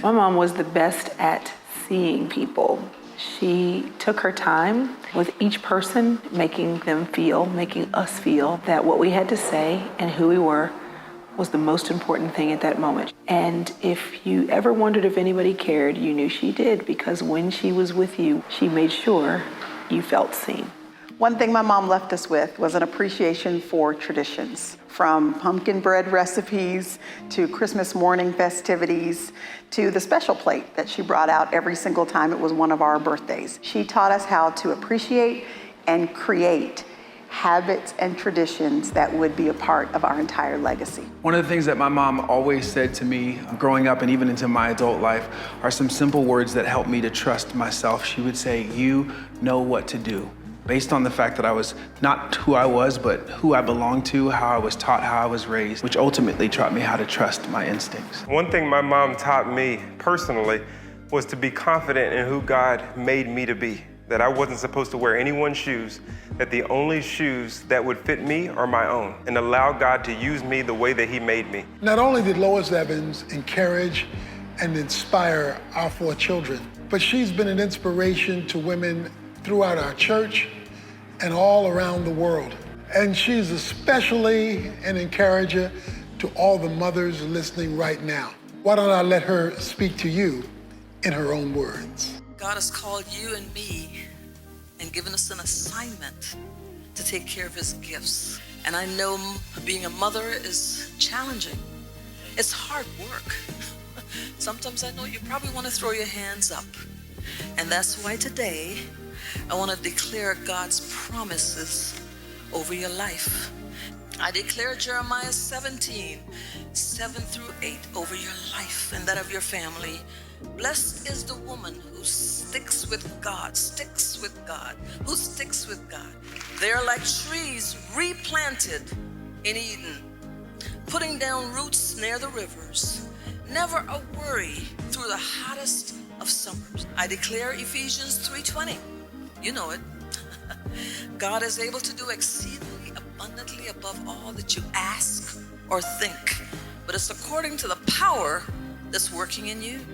My mom was the best at seeing people. She took her time with each person, making us feel that what we had to say and who we were was the most important thing at that moment. And if you ever wondered if anybody cared, you knew she did, because when she was with you, she made sure you felt seen. One thing my mom left us with was an appreciation for traditions, from pumpkin bread recipes to Christmas morning festivities to the special plate that she brought out every single time it was one of our birthdays. She taught us how to appreciate and create habits and traditions that would be a part of our entire legacy. One of the things that my mom always said to me growing up and even into my adult life are some simple words that helped me to trust myself. She would say, "You know what to do." Based on the fact that I was not who I was, but who I belonged to, how I was taught, how I was raised, which ultimately taught me how to trust my instincts. One thing my mom taught me personally was to be confident in who God made me to be. That I wasn't supposed to wear anyone's shoes, that the only shoes that would fit me are my own, and allow God to use me the way that He made me. Not only did Lois Evans encourage and inspire our 4 children, but she's been an inspiration to women throughout our church and all around the world. And she's especially an encourager to all the mothers listening right now. Why don't I let her speak to you in her own words? God has called you and me and given us an assignment to take care of His gifts. And I know being a mother is challenging. It's hard work. Sometimes I know you probably want to throw your hands up. And that's why today I want to declare God's promises over your life. I declare Jeremiah 17, 7 through 8 over your life and that of your family. Blessed is the woman who sticks with God. Who sticks with God. They're like trees replanted in Eden, putting down roots near the rivers. Never a worry through the hottest of summers. I declare Ephesians 3:20. You know it. God is able to do exceedingly abundantly above all that you ask or think, but it's according to the power that's working in you.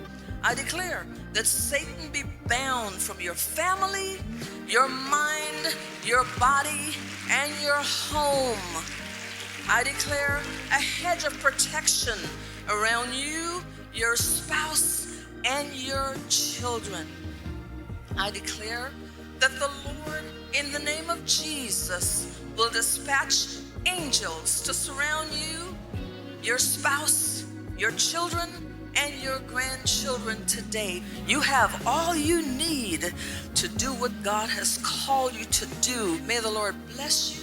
I declare that Satan be bound from your family, your mind, your body, and your home. I declare a hedge of protection around you, your spouse, and your children. I declare that the Lord, in the name of Jesus, will dispatch angels to surround you, your spouse, your children, and your grandchildren today. You have all you need to do what God has called you to do. May the Lord bless you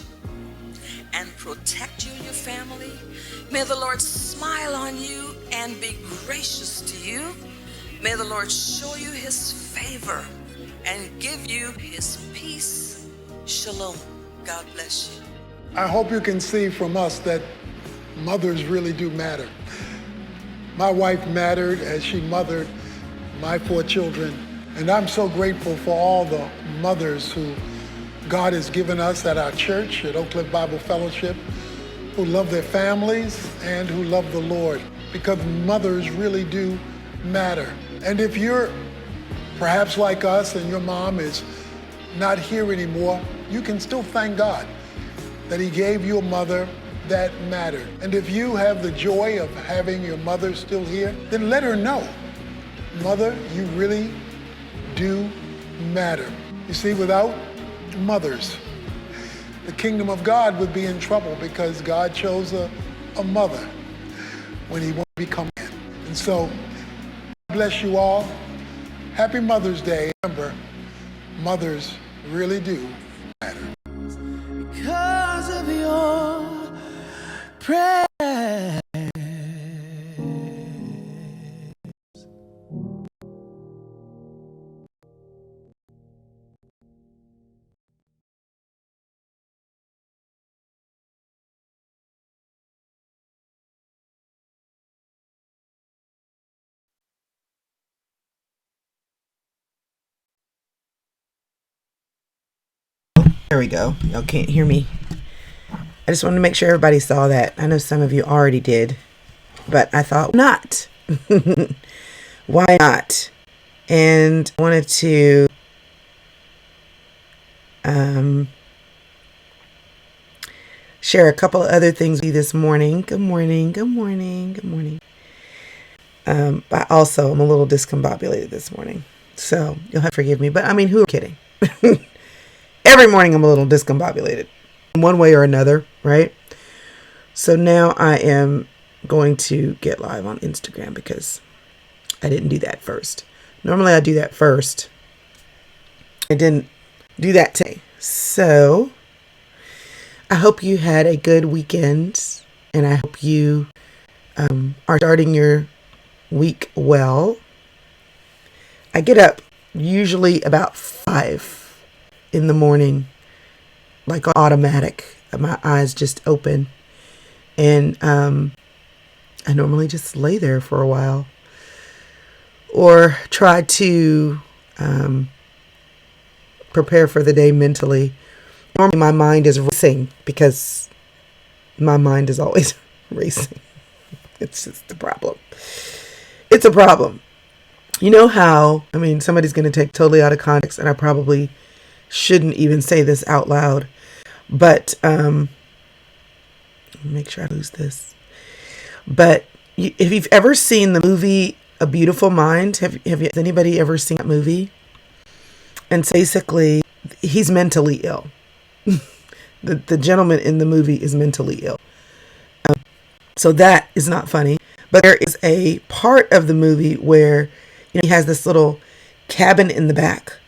and protect you and your family. May the Lord smile on you and be gracious to you. May the Lord show you His favor and give you His peace. Shalom. God bless you. I hope you can see from us that mothers really do matter. My wife mattered as she mothered my 4 children. And I'm so grateful for all the mothers who God has given us at our church, at Oak Cliff Bible Fellowship, who love their families and who love the Lord, because mothers really do matter. And if you're perhaps like us and your mom is not here anymore, you can still thank God that He gave you a mother that mattered. And if you have the joy of having your mother still here, then let her know, Mother, you really do matter. You see, without mothers, the kingdom of God would be in trouble, because God chose a mother when He wanted to become man. And so, God bless you all. Happy Mother's Day. Remember, mothers really do matter. Because of your prayer. There we go. Y'all can't hear me. I just wanted to make sure everybody saw that. I know some of you already did, but I thought not. why not? And I wanted to share a couple of other things with you this morning. Good morning, good morning, good morning. But also, I'm a little discombobulated this morning, so you'll have to forgive me. But I mean, who are kidding? Every morning I'm a little discombobulated in one way or another, right? So now I am going to get live on Instagram because I didn't do that first. Normally I do that first. I didn't do that today. So I hope you had a good weekend, and I hope you are starting your week well. I get up usually about 5 in the morning, like automatic. My eyes just open, and I normally just lay there for a while or try to prepare for the day mentally. Normally my mind is racing because my mind is always racing. It's just the problem. It's a problem. You know how, I mean, somebody's going to take totally out of context, and I probably shouldn't even say this out loud, but make sure I lose this. But if you've ever seen the movie A Beautiful Mind, has anybody ever seen that movie? And so basically, he's mentally ill. The gentleman in the movie is mentally ill. So that is not funny. But there is a part of the movie where he has this little cabin in the back.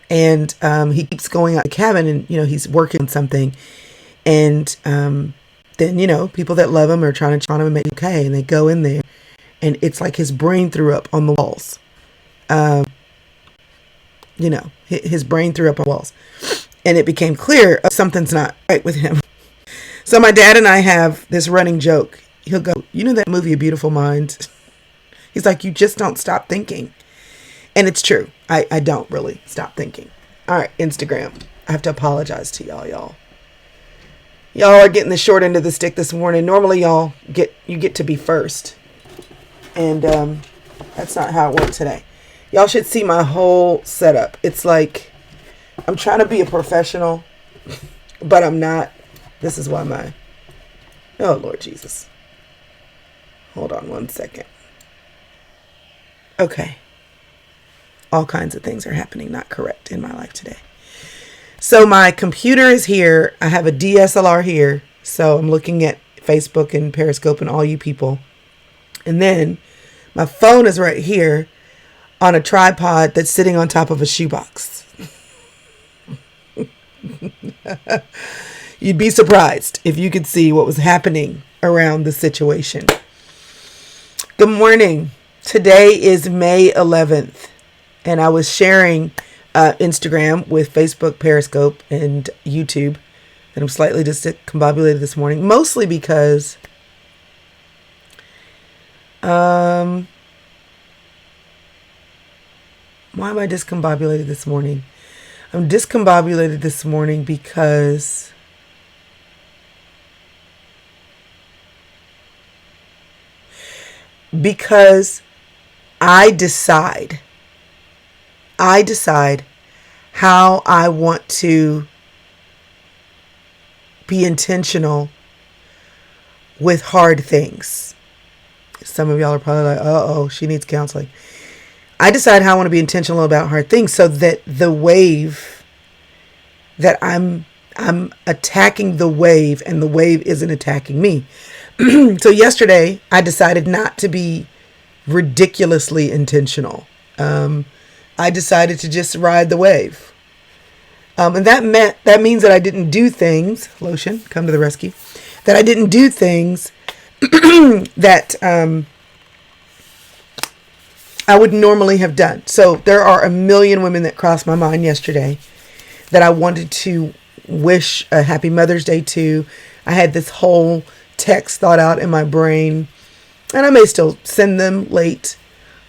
And he keeps going out the cabin, and he's working on something, and then people that love him are trying to make him okay, and they go in there, and it's like his brain threw up on the walls. His brain threw up on the walls, and it became clear something's not right with him. So my dad and I have this running joke. He'll go, that movie A Beautiful Mind? He's like, you just don't stop thinking. And it's true. I don't really stop thinking. All right, Instagram. I have to apologize to y'all. Y'all are getting the short end of the stick this morning. Normally, you get to be first. And that's not how it went today. Y'all should see my whole setup. It's like I'm trying to be a professional, but I'm not. This is why oh, Lord Jesus. Hold on one second. Okay. All kinds of things are happening not correct in my life today. So my computer is here. I have a DSLR here. So I'm looking at Facebook and Periscope and all you people. And then my phone is right here on a tripod that's sitting on top of a shoebox. You'd be surprised if you could see what was happening around the situation. Good morning. Today is May 11th. And I was sharing Instagram with Facebook, Periscope, and YouTube. And I'm slightly discombobulated this morning. Mostly because why am I discombobulated this morning? I'm discombobulated this morning because I decide how I want to be intentional with hard things. Some of y'all are probably like, uh-oh, she needs counseling. I decide how I want to be intentional about hard things so that the wave, that I'm attacking the wave and the wave isn't attacking me. So yesterday, I decided not to be ridiculously intentional. I decided to just ride the wave. And that means that I didn't do things, lotion, come to the rescue, that I didn't do things that I would normally have done. So there are a million women that crossed my mind yesterday that I wanted to wish a happy Mother's Day to. I had this whole text thought out in my brain, and I may still send them late.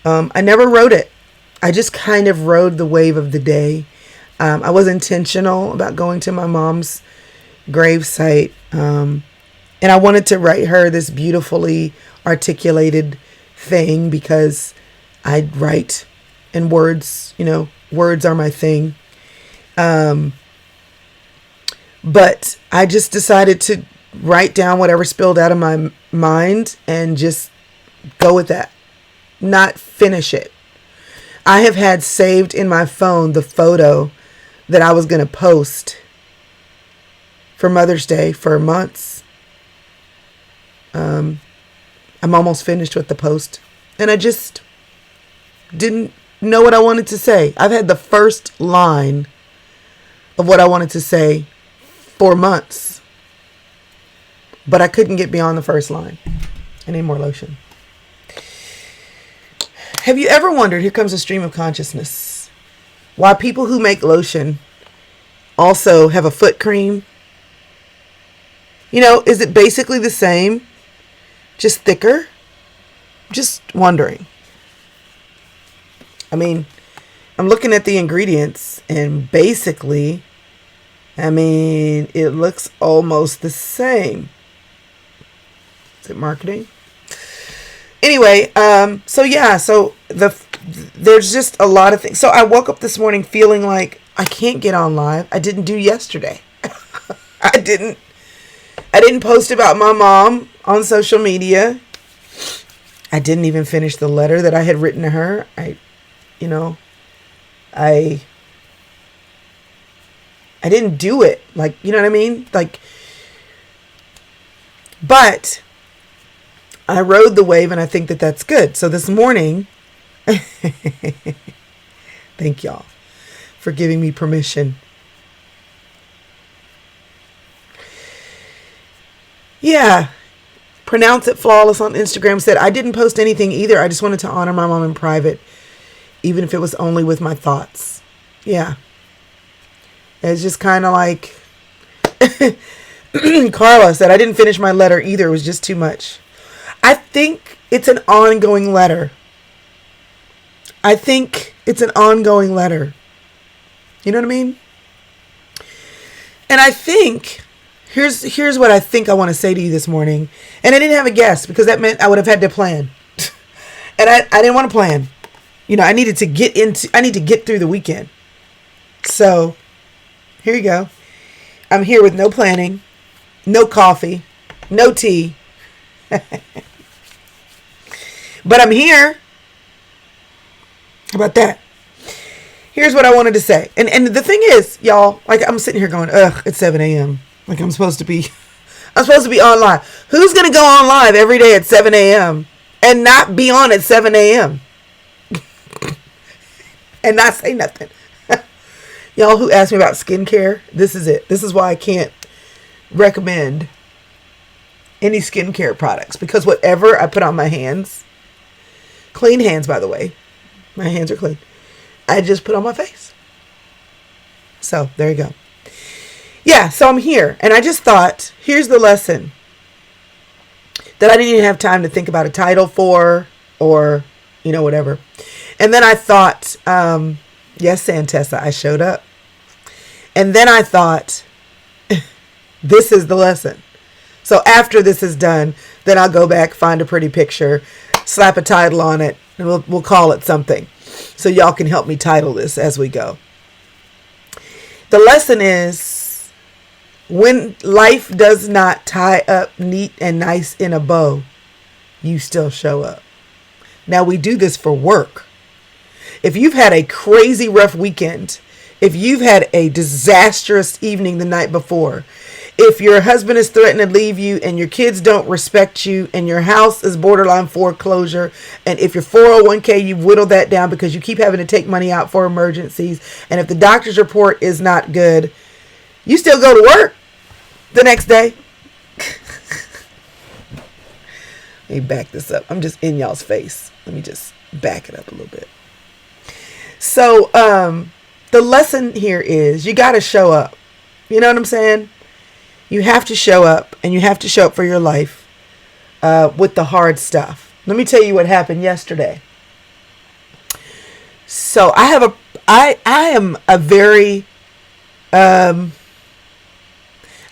I never wrote it. I just kind of rode the wave of the day. I was intentional about going to my mom's gravesite, and I wanted to write her this beautifully articulated thing because I write in words, words are my thing. But I just decided to write down whatever spilled out of my mind and just go with that, not finish it. I have had saved in my phone the photo that I was going to post for Mother's Day for months. I'm almost finished with the post, and I just didn't know what I wanted to say. I've had the first line of what I wanted to say for months, but I couldn't get beyond the first line. I need more lotion. Have you ever wondered, here comes a stream of consciousness, why people who make lotion also have a foot cream? Is it basically the same, just thicker? Just wondering. I mean, I'm looking at the ingredients, and basically, it looks almost the same. Is it marketing? Anyway, so there's just a lot of things. So I woke up this morning feeling like I can't get on live. I didn't do yesterday. I didn't post about my mom on social media. I didn't even finish the letter that I had written to her. I didn't do it. Like, you know what I mean? Like, but I rode the wave, and I think that that's good. So this morning, thank y'all for giving me permission. Yeah. Pronounce It Flawless on Instagram said, I didn't post anything either. I just wanted to honor my mom in private, even if it was only with my thoughts. Yeah. It's just kind of like Carla said, I didn't finish my letter either. It was just too much. I think it's an ongoing letter. You know what I mean? And I think, here's what I think I want to say to you this morning. And I didn't have a guest because that meant I would have had to plan. And I didn't want to plan. I need to get through the weekend. So here you go. I'm here with no planning, no coffee, no tea. But I'm here. How about that? Here's what I wanted to say. And the thing is, y'all, like I'm sitting here going, it's 7 a.m. Like I'm supposed to be on live. Who's going to go on live every day at 7 a.m. and not be on at 7 a.m. and not say nothing? Y'all who ask me about skincare, this is it. This is why I can't recommend any skincare products, because whatever I put on my hands, clean hands, by the way, my hands are clean, I just put on my face. So there you go. Yeah, so I'm here, and I just thought, here's the lesson that I didn't even have time to think about a title for, or whatever. And then I thought, yes, Santessa, I showed up. And then I thought, this is the lesson. So after this is done, then I'll go back, find a pretty picture, slap a title on it, and we'll call it something. So y'all can help me title this as we go. The lesson is, when life does not tie up neat and nice in a bow, you still show up. Now we do this for work. If you've had a crazy rough weekend, if you've had a disastrous evening the night before, if your husband is threatening to leave you and your kids don't respect you and your house is borderline foreclosure, and if your 401k, you've whittled that down because you keep having to take money out for emergencies, and if the doctor's report is not good, you still go to work the next day. Let me back this up. I'm just in y'all's face. Let me just back it up a little bit. So the lesson here is you got to show up. You know what I'm saying? You have to show up, and you have to show up for your life with the hard stuff. Let me tell you what happened yesterday. So I am a very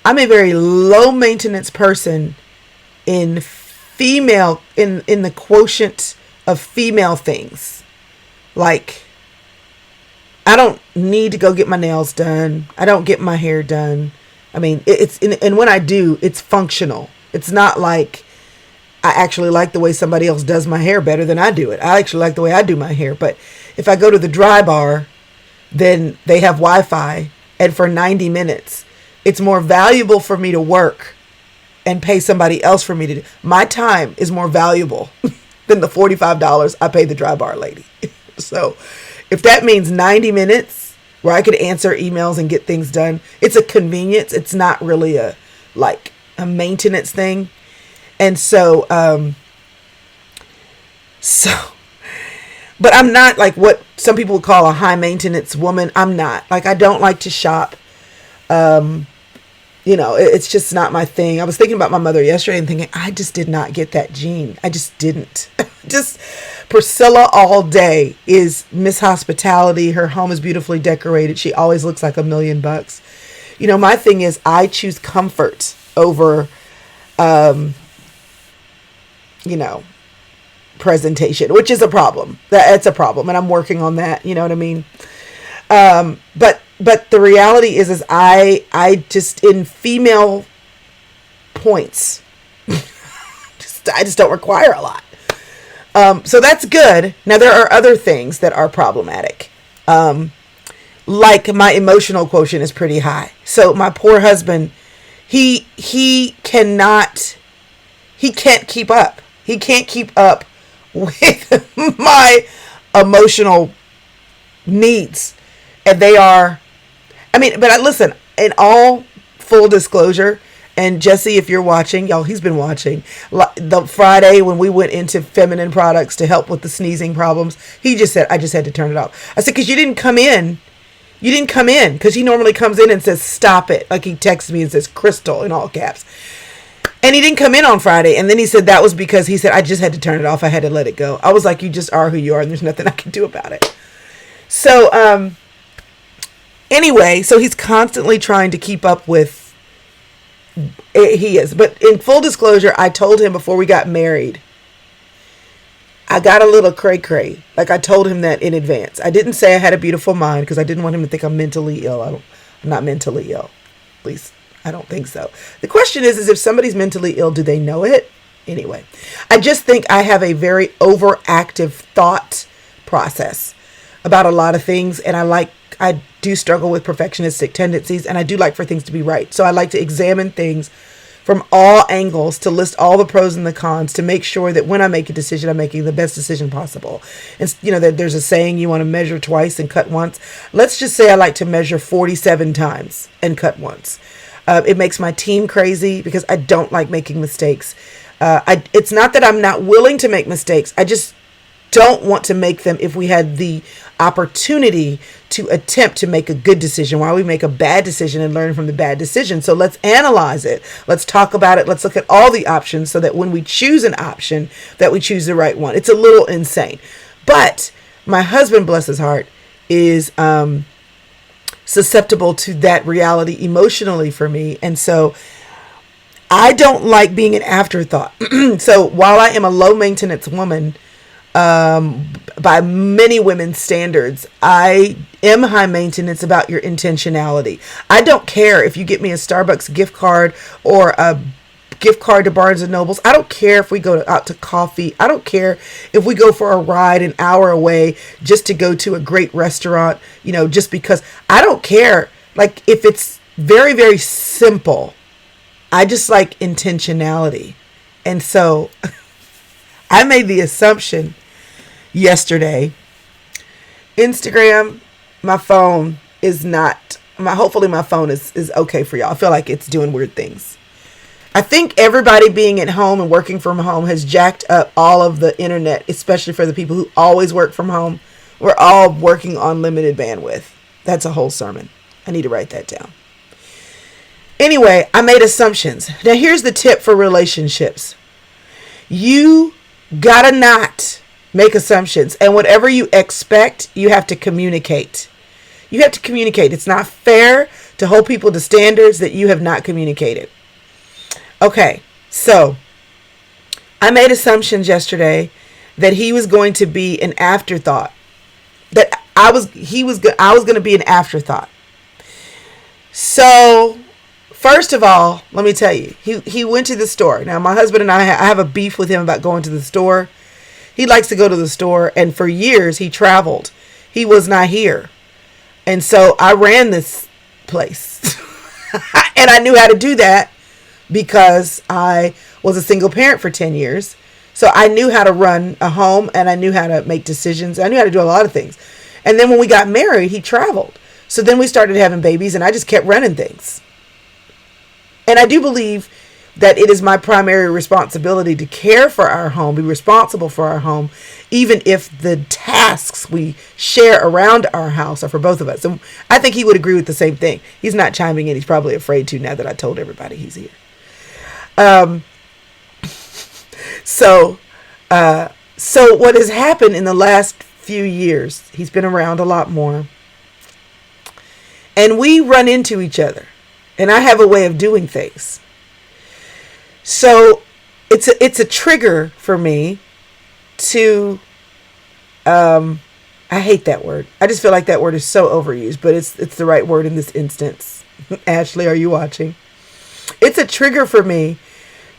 I'm a very low maintenance person in the quotient of female things. Like, I don't need to go get my nails done. I don't get my hair done. I mean, and when I do, it's functional. It's not like I actually like the way somebody else does my hair better than I do it. I actually like the way I do my hair. But if I go to the dry bar, then they have Wi-Fi. And for 90 minutes, it's more valuable for me to work and pay somebody else for me to do. My time is more valuable than the $45 I paid the dry bar lady. So if that means 90 minutes where I could answer emails and get things done, it's a convenience. It's not really a maintenance thing. And so, but I'm not like what some people would call a high maintenance woman. I'm not. Like, I don't like to shop. It's just not my thing. I was thinking about my mother yesterday and thinking, I just did not get that gene. I just didn't. Just Priscilla all day is Miss Hospitality. Her home is beautifully decorated. She always looks like $1 million. My thing is I choose comfort over, presentation, which is a problem. That's a problem. And I'm working on that. You know what I mean? But the reality is I just, in female points, I just don't require a lot. So that's good. Now there are other things that are problematic. Like my emotional quotient is pretty high. So my poor husband, he can't keep up. He can't keep up with my emotional needs. And they are, listen, in all full disclosure, and Jesse, if you're watching, y'all, he's been watching. The Friday when we went into feminine products to help with the sneezing problems, he just said, I just had to turn it off. I said, because you didn't come in. You didn't come in, because he normally comes in and says, stop it. Like, he texts me and says, Chrystal, in all caps. And he didn't come in on Friday. And then he said that was because he said, I just had to turn it off. I had to let it go. I was like, you just are who you are, and there's nothing I can do about it. So, anyway, so he's constantly trying to keep up with, he is. But in full disclosure, I told him before we got married, I got a little cray-cray. Like, I told him that in advance. I didn't say I had a beautiful mind because I didn't want him to think I'm mentally ill. I'm not mentally ill. At least, I don't think so. The question is if somebody's mentally ill, do they know it? Anyway, I just think I have a very overactive thought process about a lot of things. And I do struggle with perfectionistic tendencies, and I do like for things to be right. So I like to examine things from all angles, to list all the pros and the cons, to make sure that when I make a decision, I'm making the best decision possible. And there's a saying, you want to measure twice and cut once. Let's just say I like to measure 47 times and cut once. It makes my team crazy because I don't like making mistakes. It's not that I'm not willing to make mistakes. I just don't want to make them if we had the opportunity to attempt to make a good decision. Why we make a bad decision and learn from the bad decision. So let's analyze it. Let's talk about it. Let's look at all the options so that when we choose an option, that we choose the right one. It's a little insane. But my husband, bless his heart, is susceptible to that reality emotionally for me. And so I don't like being an afterthought. So while I am a low maintenance woman, by many women's standards, I am high maintenance about your intentionality. I don't care if you get me a Starbucks gift card or a gift card to Barnes and Nobles. I don't care if we go out to coffee. I don't care if we go for a ride an hour away just to go to a great restaurant, just because. I don't care. Like, if it's very, very simple, I just like intentionality. And so I made the assumption yesterday, Instagram, my phone is not, hopefully my phone is okay for y'all. I feel like it's doing weird things. I think everybody being at home and working from home has jacked up all of the internet, especially for the people who always work from home. We're all working on limited bandwidth. That's a whole sermon. I need to write that down. Anyway, I made assumptions. Now here's the tip for relationships. You gotta not make assumptions. And whatever you expect, you have to communicate. You have to communicate. It's not fair to hold people to standards that you have not communicated. Okay, so I made assumptions yesterday that he was going to be an afterthought I was going to be an afterthought. So, first of all, let me tell you, he went to the store. Now, my husband and I have a beef with him about going to the store. He likes to go to the store, and for years he traveled. He was not here. And so I ran this place. And I knew how to do that because I was a single parent for 10 years. So I knew how to run a home, and I knew how to make decisions. I knew how to do a lot of things. And then when we got married, he traveled. So then we started having babies, and I just kept running things. And I do believe that it is my primary responsibility to care for our home, be responsible for our home, even if the tasks we share around our house are for both of us. And I think he would agree with the same thing. He's not chiming in. He's probably afraid to now that I told everybody he's here. So what has happened in the last few years, he's been around a lot more. And we run into each other. And I have a way of doing things. So it's a trigger for me to, I hate that word. I just feel like that word is so overused, but it's the right word in this instance. Ashley, are you watching? It's a trigger for me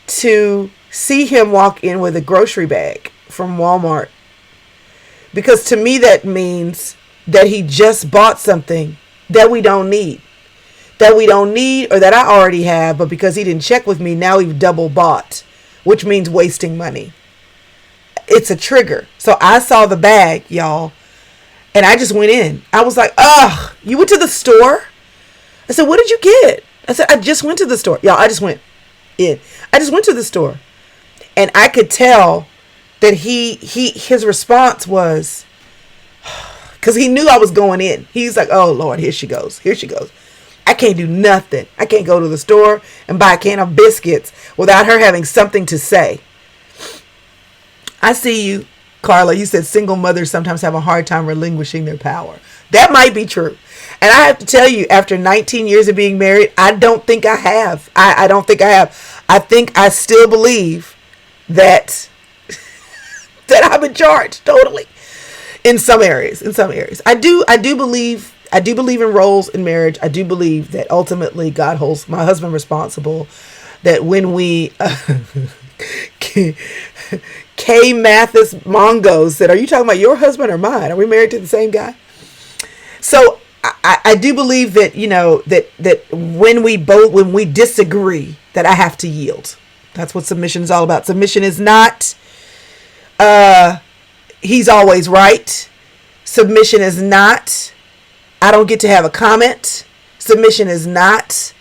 to see him walk in with a grocery bag from Walmart. Because to me that means that he just bought something that we don't need. Or that I already have, but because he didn't check with me, now we've double bought, which means wasting money. It's a trigger. So I saw the bag, y'all, and I just went in. I was like, ugh, you went to the store? I said, what did you get? I said, I just went to the store. Y'all, I just went in. I just went to the store. And I could tell that his response was, because he knew I was going in. He's like, oh, Lord, here she goes. I can't do nothing. I can't go to the store and buy a can of biscuits without her having something to say. I see you, Carla. You said single mothers sometimes have a hard time relinquishing their power. That might be true. And I have to tell you, after 19 years of being married, I don't think I have. I don't think I have. I think I still believe that I'm in charge totally in some areas. I do believe in roles in marriage. I do believe that ultimately God holds my husband responsible. That when we, K Mathis Mongo said, are you talking about your husband or mine? Are we married to the same guy? So I do believe that, that when we disagree, that I have to yield. That's what submission is all about. Submission is not, he's always right. Submission is not, I don't get to have a comment. Submission is not,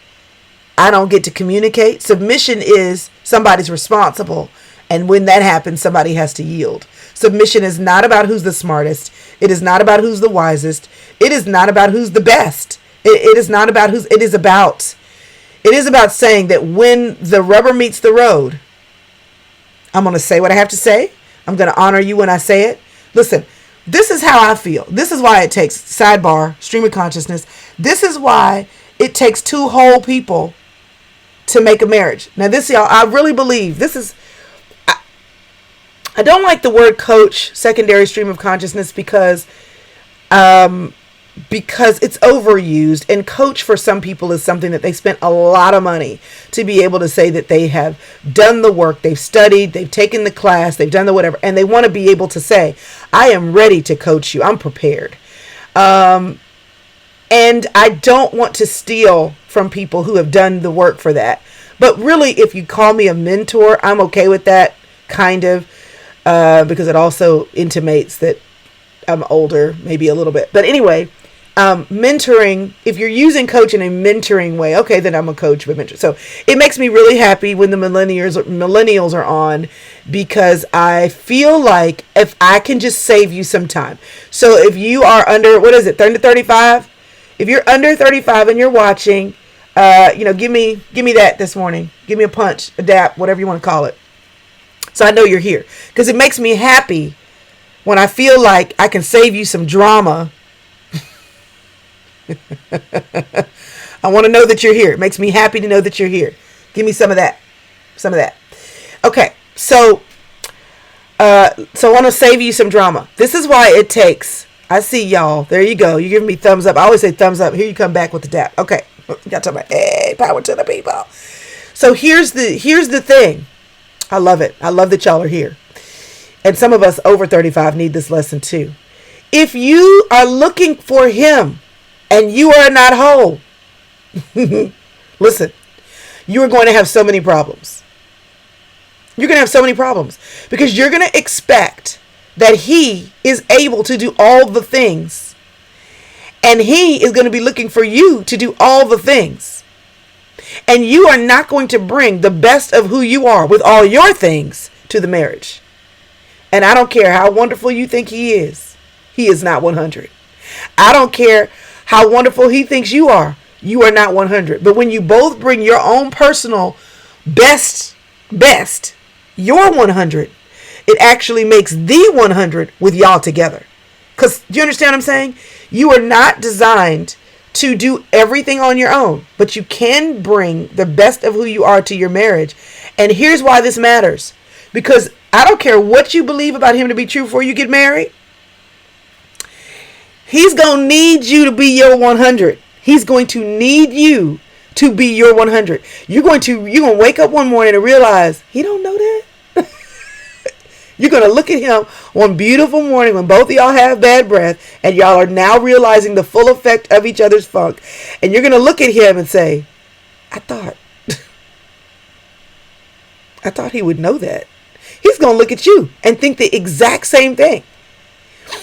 I don't get to communicate. Submission is somebody's responsible. And when that happens, somebody has to yield. Submission is not about who's the smartest. It is not about who's the wisest. It is not about who's the best. It is not about who's, it is about saying that when the rubber meets the road, I'm going to say what I have to say. I'm going to honor you when I say it. Listen, this is how I feel. This is why it takes, sidebar, stream of consciousness. This is why it takes two whole people to make a marriage. Now this, y'all, I really believe this is, I don't like the word coach, secondary stream of consciousness, because it's overused, and coach for some people is something that they spent a lot of money to be able to say that they have done the work, they've studied, they've taken the class, they've done the whatever, and they want to be able to say, I am ready to coach you, I'm prepared. And I don't want to steal from people who have done the work for that. But really, if you call me a mentor, I'm okay with that, kind of, because it also intimates that I'm older, maybe a little bit. But anyway, mentoring, if you're using coach in a mentoring way, okay, then I'm a coach, but mentor. So it makes me really happy when the millennials are on, because I feel like if I can just save you some time. So if you are under, 30 to 35? If you're under 35 and you're watching, give me that this morning. Give me a punch, a dap, whatever you want to call it. So I know you're here, because it makes me happy when I feel like I can save you some drama. I want to know that you're here. It makes me happy to know that you're here. Give me some of that. Okay, so I want to save you some drama. This is why it takes, I see y'all. There you go. You're giving me thumbs up. I always say thumbs up. Here you come back with the dap. Okay. You got to talk about, hey, power to the people. So here's the thing. I love it. I love that y'all are here. And some of us over 35 need this lesson too. If you are looking for him and you are not whole, listen, you are going to have so many problems. You're going to have so many problems because you're going to expect that he is able to do all the things. And he is going to be looking for you to do all the things. And you are not going to bring the best of who you are with all your things to the marriage. And I don't care how wonderful you think he is not 100. I don't care how wonderful he thinks you are not 100. But when you both bring your own personal best, your 100, it actually makes the 100 with y'all together. Because do you understand what I'm saying? You are not designed to do everything on your own, but you can bring the best of who you are to your marriage. And here's why this matters. Because I don't care what you believe about him to be true before you get married. He's going to need you to be your 100. He's going to need you to be your 100. You're going to wake up one morning and realize he don't know that. You're going to look at him one beautiful morning when both of y'all have bad breath and y'all are now realizing the full effect of each other's funk. And you're going to look at him and say, I thought he would know that. He's going to look at you and think the exact same thing.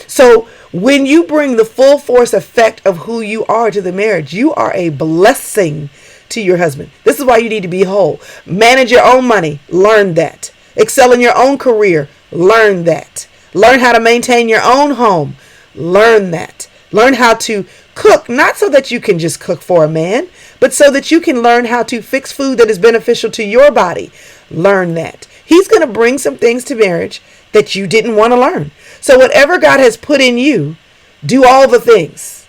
So when you bring the full force effect of who you are to the marriage, you are a blessing to your husband. This is why you need to be whole. Manage your own money. Learn that. Excel in your own career. Learn that. Learn how to maintain your own home. Learn that. Learn how to cook, not so that you can just cook for a man, but so that you can learn how to fix food that is beneficial to your body. Learn that. He's going to bring some things to marriage that you didn't want to learn. So whatever God has put in you, do all the things.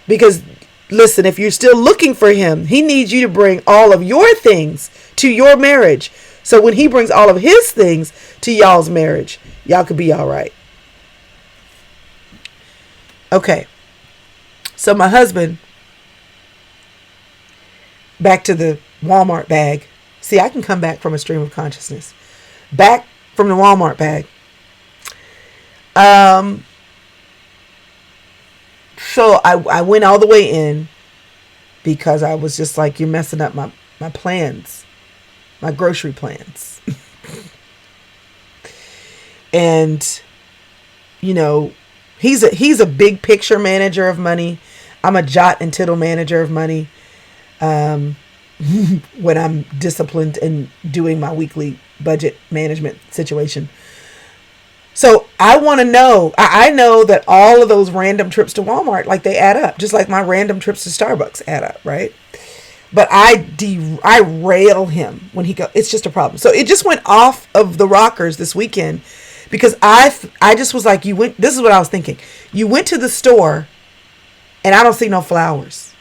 Because listen, if you're still looking for him, he needs you to bring all of your things to your marriage. So when he brings all of his things to y'all's marriage, y'all could be all right. Okay. So my husband, back to the Walmart bag. See, I can come back from a stream of consciousness. Back from the Walmart bag. So I went all the way in because I was just like, you're messing up my plans, my grocery plans. And, you know, he's a big picture manager of money. I'm a jot and tittle manager of money. When I'm disciplined in doing my weekly budget management situation. So I want to know, I know that all of those random trips to Walmart, like they add up, just like my random trips to Starbucks add up, right? But I rail him when he goes, it's just a problem. So it just went off of the rockers this weekend because I just was like, this is what I was thinking. You went to the store and I don't see no flowers,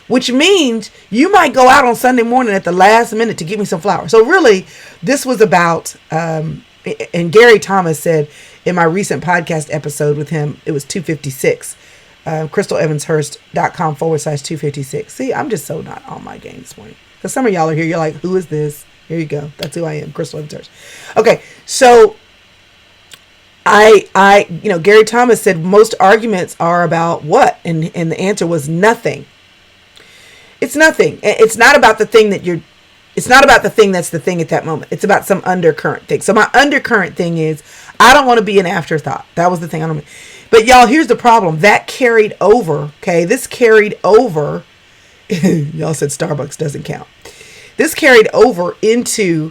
which means you might go out on Sunday morning at the last minute to give me some flowers. So really this was about, and Gary Thomas said in my recent podcast episode with him, it was 256, crystalevanshurst.com/256. See, I'm just so not on my game this morning. Because some of y'all are here, you're like, who is this? Here you go. That's who I am, Chrystal Evans Hurst. Okay, so Gary Thomas said most arguments are about what? And the answer was nothing. It's nothing. It's not about the thing it's not about the thing that's the thing at that moment. It's about some undercurrent thing. So my undercurrent thing is, I don't want to be an afterthought. That was the thing. But y'all, here's the problem. That carried over. Okay. This carried over. Y'all said Starbucks doesn't count. This carried over into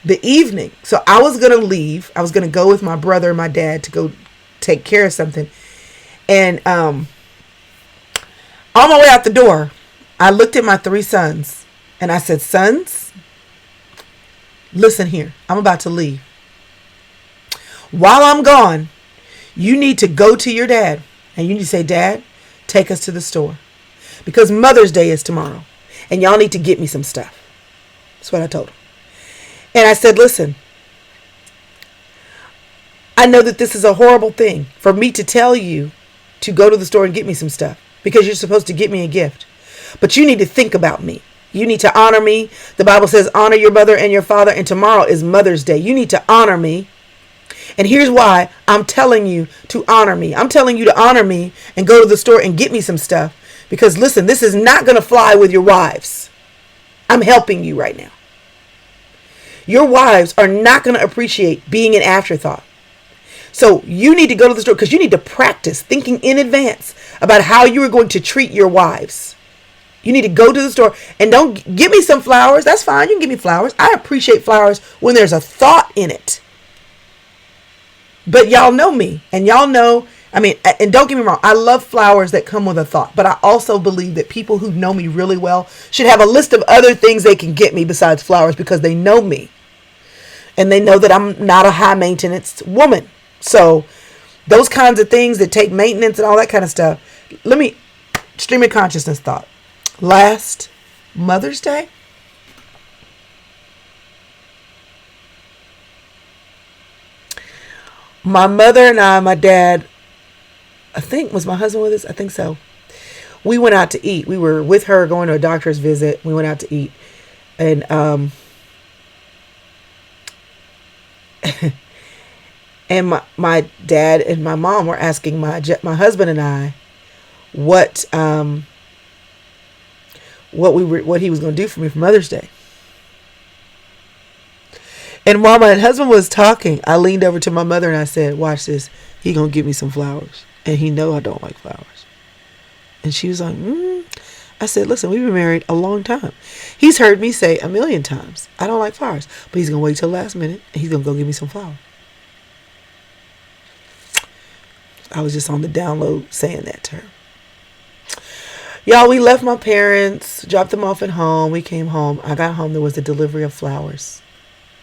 the evening. So I was going to leave. I was going to go with my brother and my dad to go take care of something. And on my way out the door, I looked at my 3 sons and I said, sons, listen here, I'm about to leave. While I'm gone, you need to go to your dad and you need to say, Dad, take us to the store because Mother's Day is tomorrow and y'all need to get me some stuff. That's what I told him. And I said, listen, I know that this is a horrible thing for me to tell you to go to the store and get me some stuff because you're supposed to get me a gift. But you need to think about me. You need to honor me. The Bible says honor your mother and your father, and tomorrow is Mother's Day. You need to honor me. And here's why I'm telling you to honor me. I'm telling you to honor me and go to the store and get me some stuff. Because listen, this is not going to fly with your wives. I'm helping you right now. Your wives are not going to appreciate being an afterthought. So you need to go to the store because you need to practice thinking in advance about how you are going to treat your wives. You need to go to the store and don't give me some flowers. That's fine. You can give me flowers. I appreciate flowers when there's a thought in it. But y'all know me and y'all know, and don't get me wrong, I love flowers that come with a thought, but I also believe that people who know me really well should have a list of other things they can get me besides flowers because they know me and they know that I'm not a high maintenance woman. So those kinds of things that take maintenance and all that kind of stuff. Stream of consciousness thought. Last Mother's Day, my mother and I, my dad, I think, was my husband with us? I think so. We went out to eat. We were with her going to a doctor's visit. We went out to eat. And and my dad and my mom were asking my husband and I what he was going to do for me for Mother's Day. And while my husband was talking, I leaned over to my mother and I said, watch this. He going to give me some flowers. And he know I don't like flowers. And she was like, I said, listen, we've been married a long time. He's heard me say 1,000,000 times, I don't like flowers. But he's going to wait till the last minute and he's going to go give me some flowers. I was just on the download saying that to her. Y'all, we left my parents, dropped them off at home. We came home. I got home. There was a delivery of flowers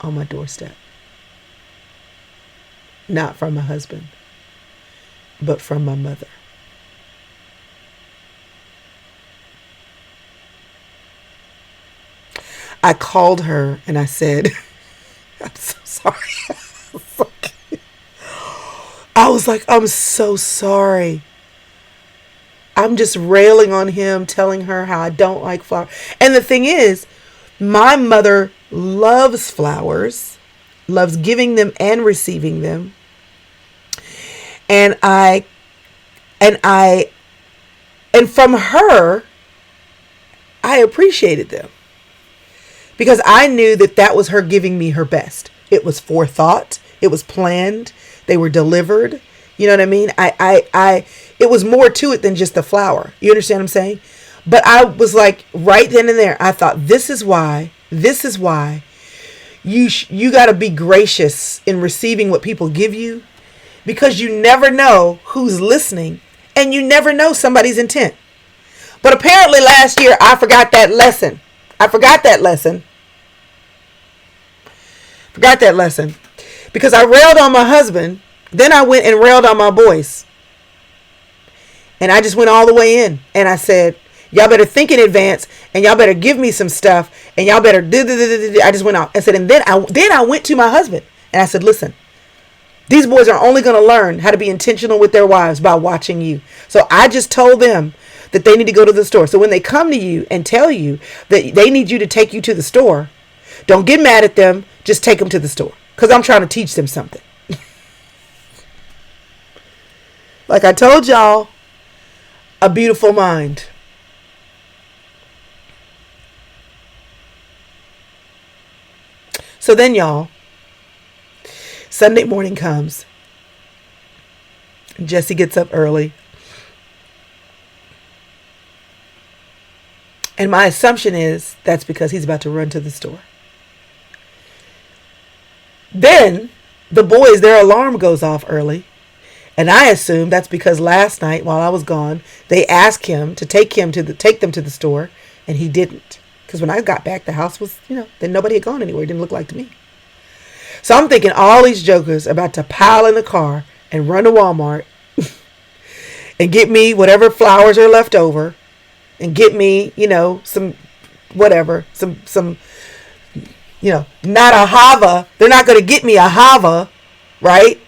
on my doorstep. Not from my husband, but from my mother. I called her and I said, I'm so sorry. I was like, I'm so sorry. I'm just railing on him, telling her how I don't like flowers. And the thing is, my mother loves flowers, loves giving them and receiving them. And from her, I appreciated them because I knew that was her giving me her best. It was forethought. It was planned. They were delivered. You know what I mean? It was more to it than just the flower. You understand what I'm saying? But I was like, right then and there, I thought, this is why you got to be gracious in receiving what people give you, because you never know who's listening and you never know somebody's intent. But apparently last year, I forgot that lesson. Because I railed on my husband. Then I went and railed on my boys. And I just went all the way in. And I said, y'all better think in advance. And y'all better give me some stuff. And y'all better do. I just went out. I said, and then I went to my husband. And I said, listen, these boys are only going to learn how to be intentional with their wives by watching you. So I just told them that they need to go to the store. So when they come to you and tell you that they need you to take you to the store, don't get mad at them. Just take them to the store. Because I'm trying to teach them something. Like I told y'all, a beautiful mind. So then, y'all, Sunday morning comes. Jesse gets up early. And my assumption is that's because he's about to run to the store. Then the boys, their alarm goes off early. And I assume that's because last night while I was gone, they asked him to take them to the store, and he didn't. Because when I got back, the house was, then nobody had gone anywhere. It didn't look like to me. So I'm thinking all these jokers about to pile in the car and run to Walmart and get me whatever flowers are left over and get me, some whatever, some not a hava. They're not going to get me a hava, right?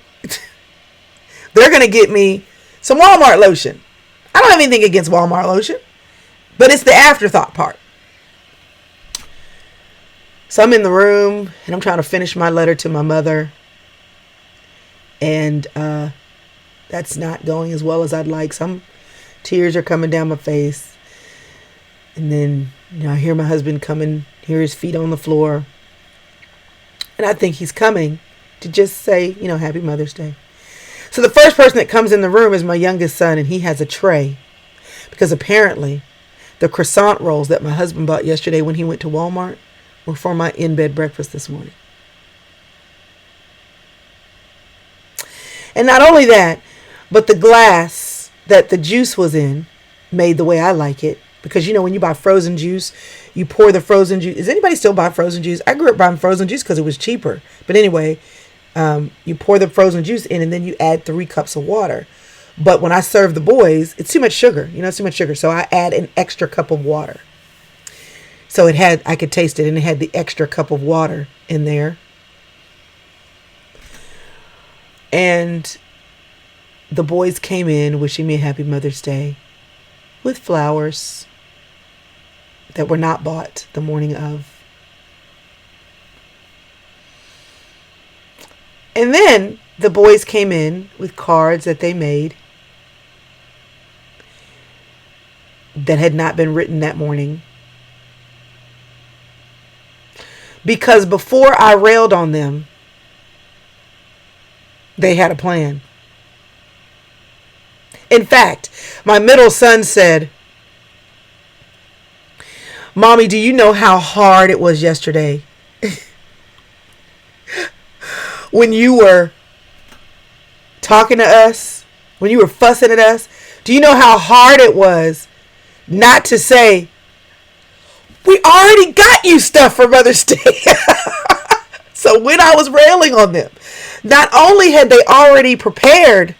They're going to get me some Walmart lotion. I don't have anything against Walmart lotion, but it's the afterthought part. So I'm in the room and I'm trying to finish my letter to my mother. And that's not going as well as I'd like. Some tears are coming down my face. And then, I hear my husband coming, hear his feet on the floor. And I think he's coming to just say, Happy Mother's Day. So the first person that comes in the room is my youngest son, and he has a tray. Because apparently the croissant rolls that my husband bought yesterday when he went to Walmart were for my in-bed breakfast this morning. And not only that, but the glass that the juice was in made the way I like it. Because, when you buy frozen juice, you pour the frozen juice. Does anybody still buy frozen juice? I grew up buying frozen juice because it was cheaper. But anyway, you pour the frozen juice in and then you add 3 cups of water. But when I serve the boys, it's too much sugar. It's too much sugar. So I add an extra cup of water. So I could taste it, and it had the extra cup of water in there. And the boys came in wishing me a happy Mother's Day with flowers that were not bought the morning of. And then the boys came in with cards that they made that had not been written that morning. Because before I railed on them, they had a plan. In fact, my middle son said, Mommy, do you know how hard it was yesterday when you were talking to us, when you were fussing at us? Do you know how hard it was not to say, we already got you stuff for Mother's Day? So when I was railing on them, not only had they already prepared,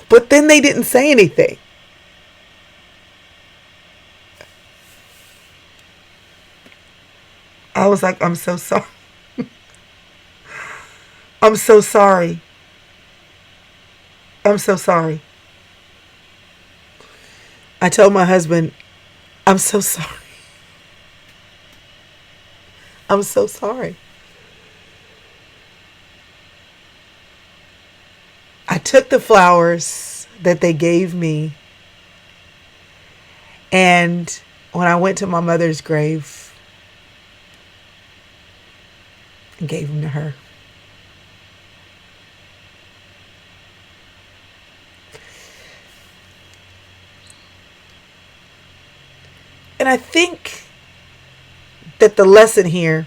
but then they didn't say anything. I was like, I'm so sorry. I'm so sorry. I'm so sorry. I told my husband, I'm so sorry. I'm so sorry. I took the flowers that they gave me, and when I went to my mother's grave, I gave them to her. And I think that the lesson here,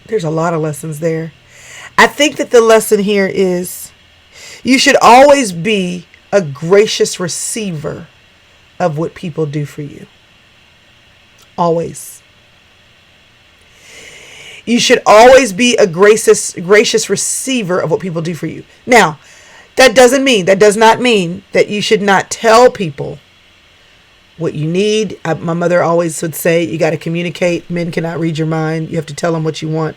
there's a lot of lessons there. I think that the lesson here is you should always be a gracious receiver of what people do for you. Always. You should always be a gracious receiver of what people do for you. Now, that does not mean that you should not tell people what you need. My mother always would say, you got to communicate. Men cannot read your mind. You have to tell them what you want.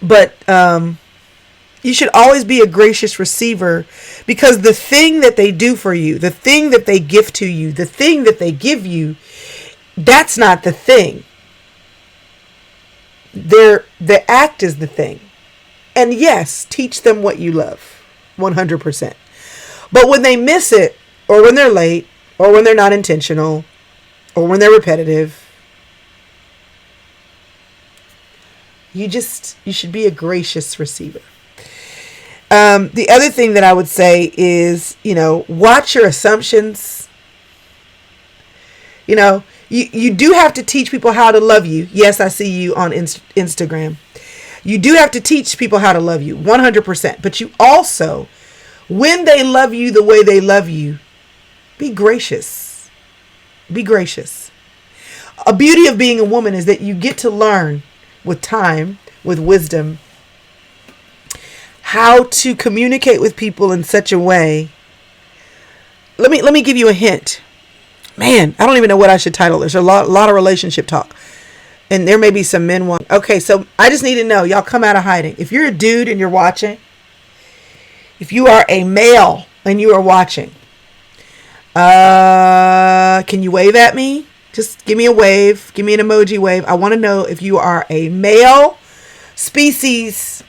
But you should always be a gracious receiver, because the thing that they do for you, the thing that they give to you, the thing that they give you, that's not the thing. The act is the thing. And yes, teach them what you love, 100%. But when they miss it, or when they're late, or when they're not intentional, or when they're repetitive, you should be a gracious receiver. The other thing that I would say is, watch your assumptions. You do have to teach people how to love you. Yes, I see you on Instagram. You do have to teach people how to love you, 100%. But you also, when they love you the way they love you, be gracious. Be gracious. A beauty of being a woman is that you get to learn with time, with wisdom, how to communicate with people in such a way. Let me give you a hint. Man, I don't even know what I should title. There's a lot of relationship talk. And there may be some men want. Okay, so I just need to know, y'all come out of hiding. If you're a dude and you're watching, If you are a male and you are watching, can you wave at me? Just give me a wave. Give me an emoji wave. I want to know if you are a male species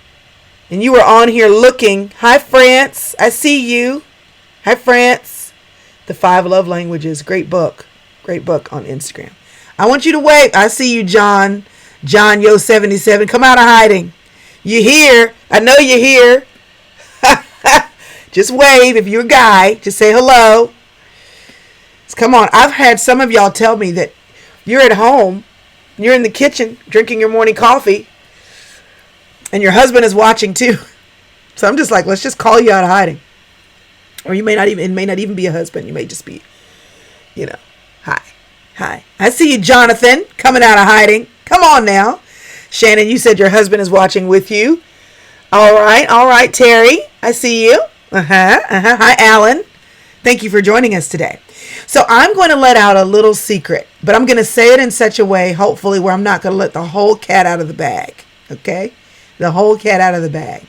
and you are on here looking. Hi, France. I see you. Hi, France. The 5 Love Languages. Great book. Great book on Instagram. I want you to wave. I see you, John. John Yo 77. Come out of hiding. You're here. I know you're here. Just wave. If you're a guy, just say hello. Come on. I've had some of y'all tell me that you're at home, you're in the kitchen drinking your morning coffee, and your husband is watching too. So I'm just like, let's just call you out of hiding. Or you may not even, it may not even be a husband. You may just be, hi. Hi. I see you, Jonathan, coming out of hiding. Come on now. Shannon, you said your husband is watching with you. All right, Terry. I see you. Hi, Alan. Thank you for joining us today. So I'm going to let out a little secret, but I'm going to say it in such a way, hopefully, where I'm not going to let the whole cat out of the bag. Okay? The whole cat out of the bag.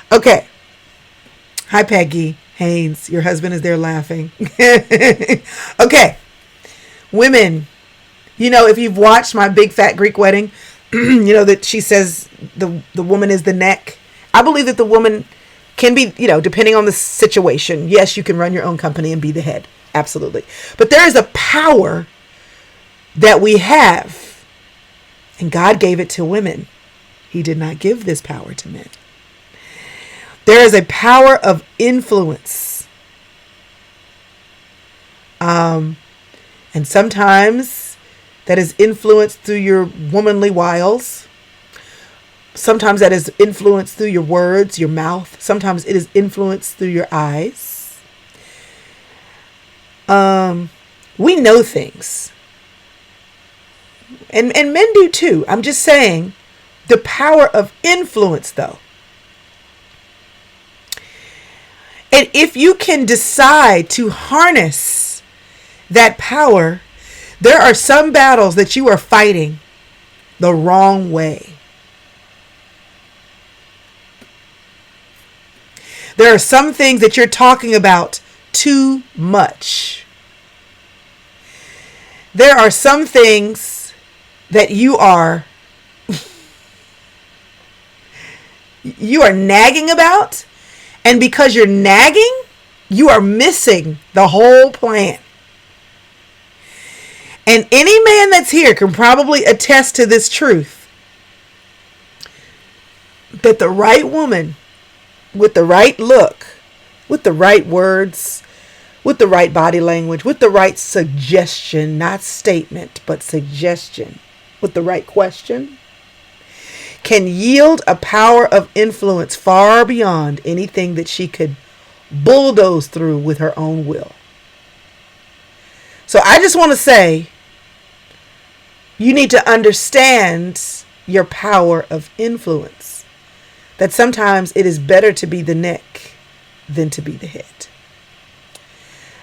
Okay. Hi, Peggy Haynes. Your husband is there laughing. Okay. Women, if you've watched My Big Fat Greek Wedding, that she says the woman is the neck. I believe that the woman can be, depending on the situation. Yes, you can run your own company and be the head. Absolutely. But there is a power that we have, and God gave it to women. He did not give this power to men. There is a power of influence. And sometimes that is influenced through your womanly wiles. Sometimes that is influenced through your words, your mouth. Sometimes it is influenced through your eyes. We know things. And men do too. I'm just saying the power of influence, though. And if you can decide to harness that power, there are some battles that you are fighting the wrong way. There are some things that you're talking about too much. There are some things that you are nagging about, and because you're nagging, you are missing the whole plan. And any man that's here can probably attest to this truth, that the right woman with the right look, with the right words, with the right body language, with the right suggestion, not statement, but suggestion, with the right question, can yield a power of influence far beyond anything that she could bulldoze through with her own will. So I just want to say, you need to understand your power of influence. That sometimes it is better to be the neck than to be the head.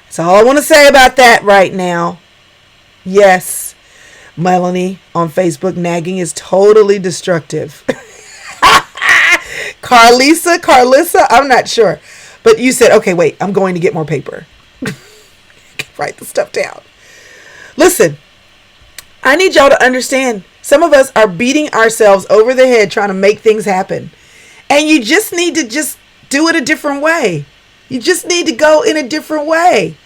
That's all I want to say about that right now. Yes, Melanie on Facebook, nagging is totally destructive. Carlissa, I'm not sure. But you said, okay, wait, I'm going to get more paper. Write the stuff down. Listen, I need y'all to understand, some of us are beating ourselves over the head trying to make things happen. And you just need to just do it a different way. You just need to go in a different way.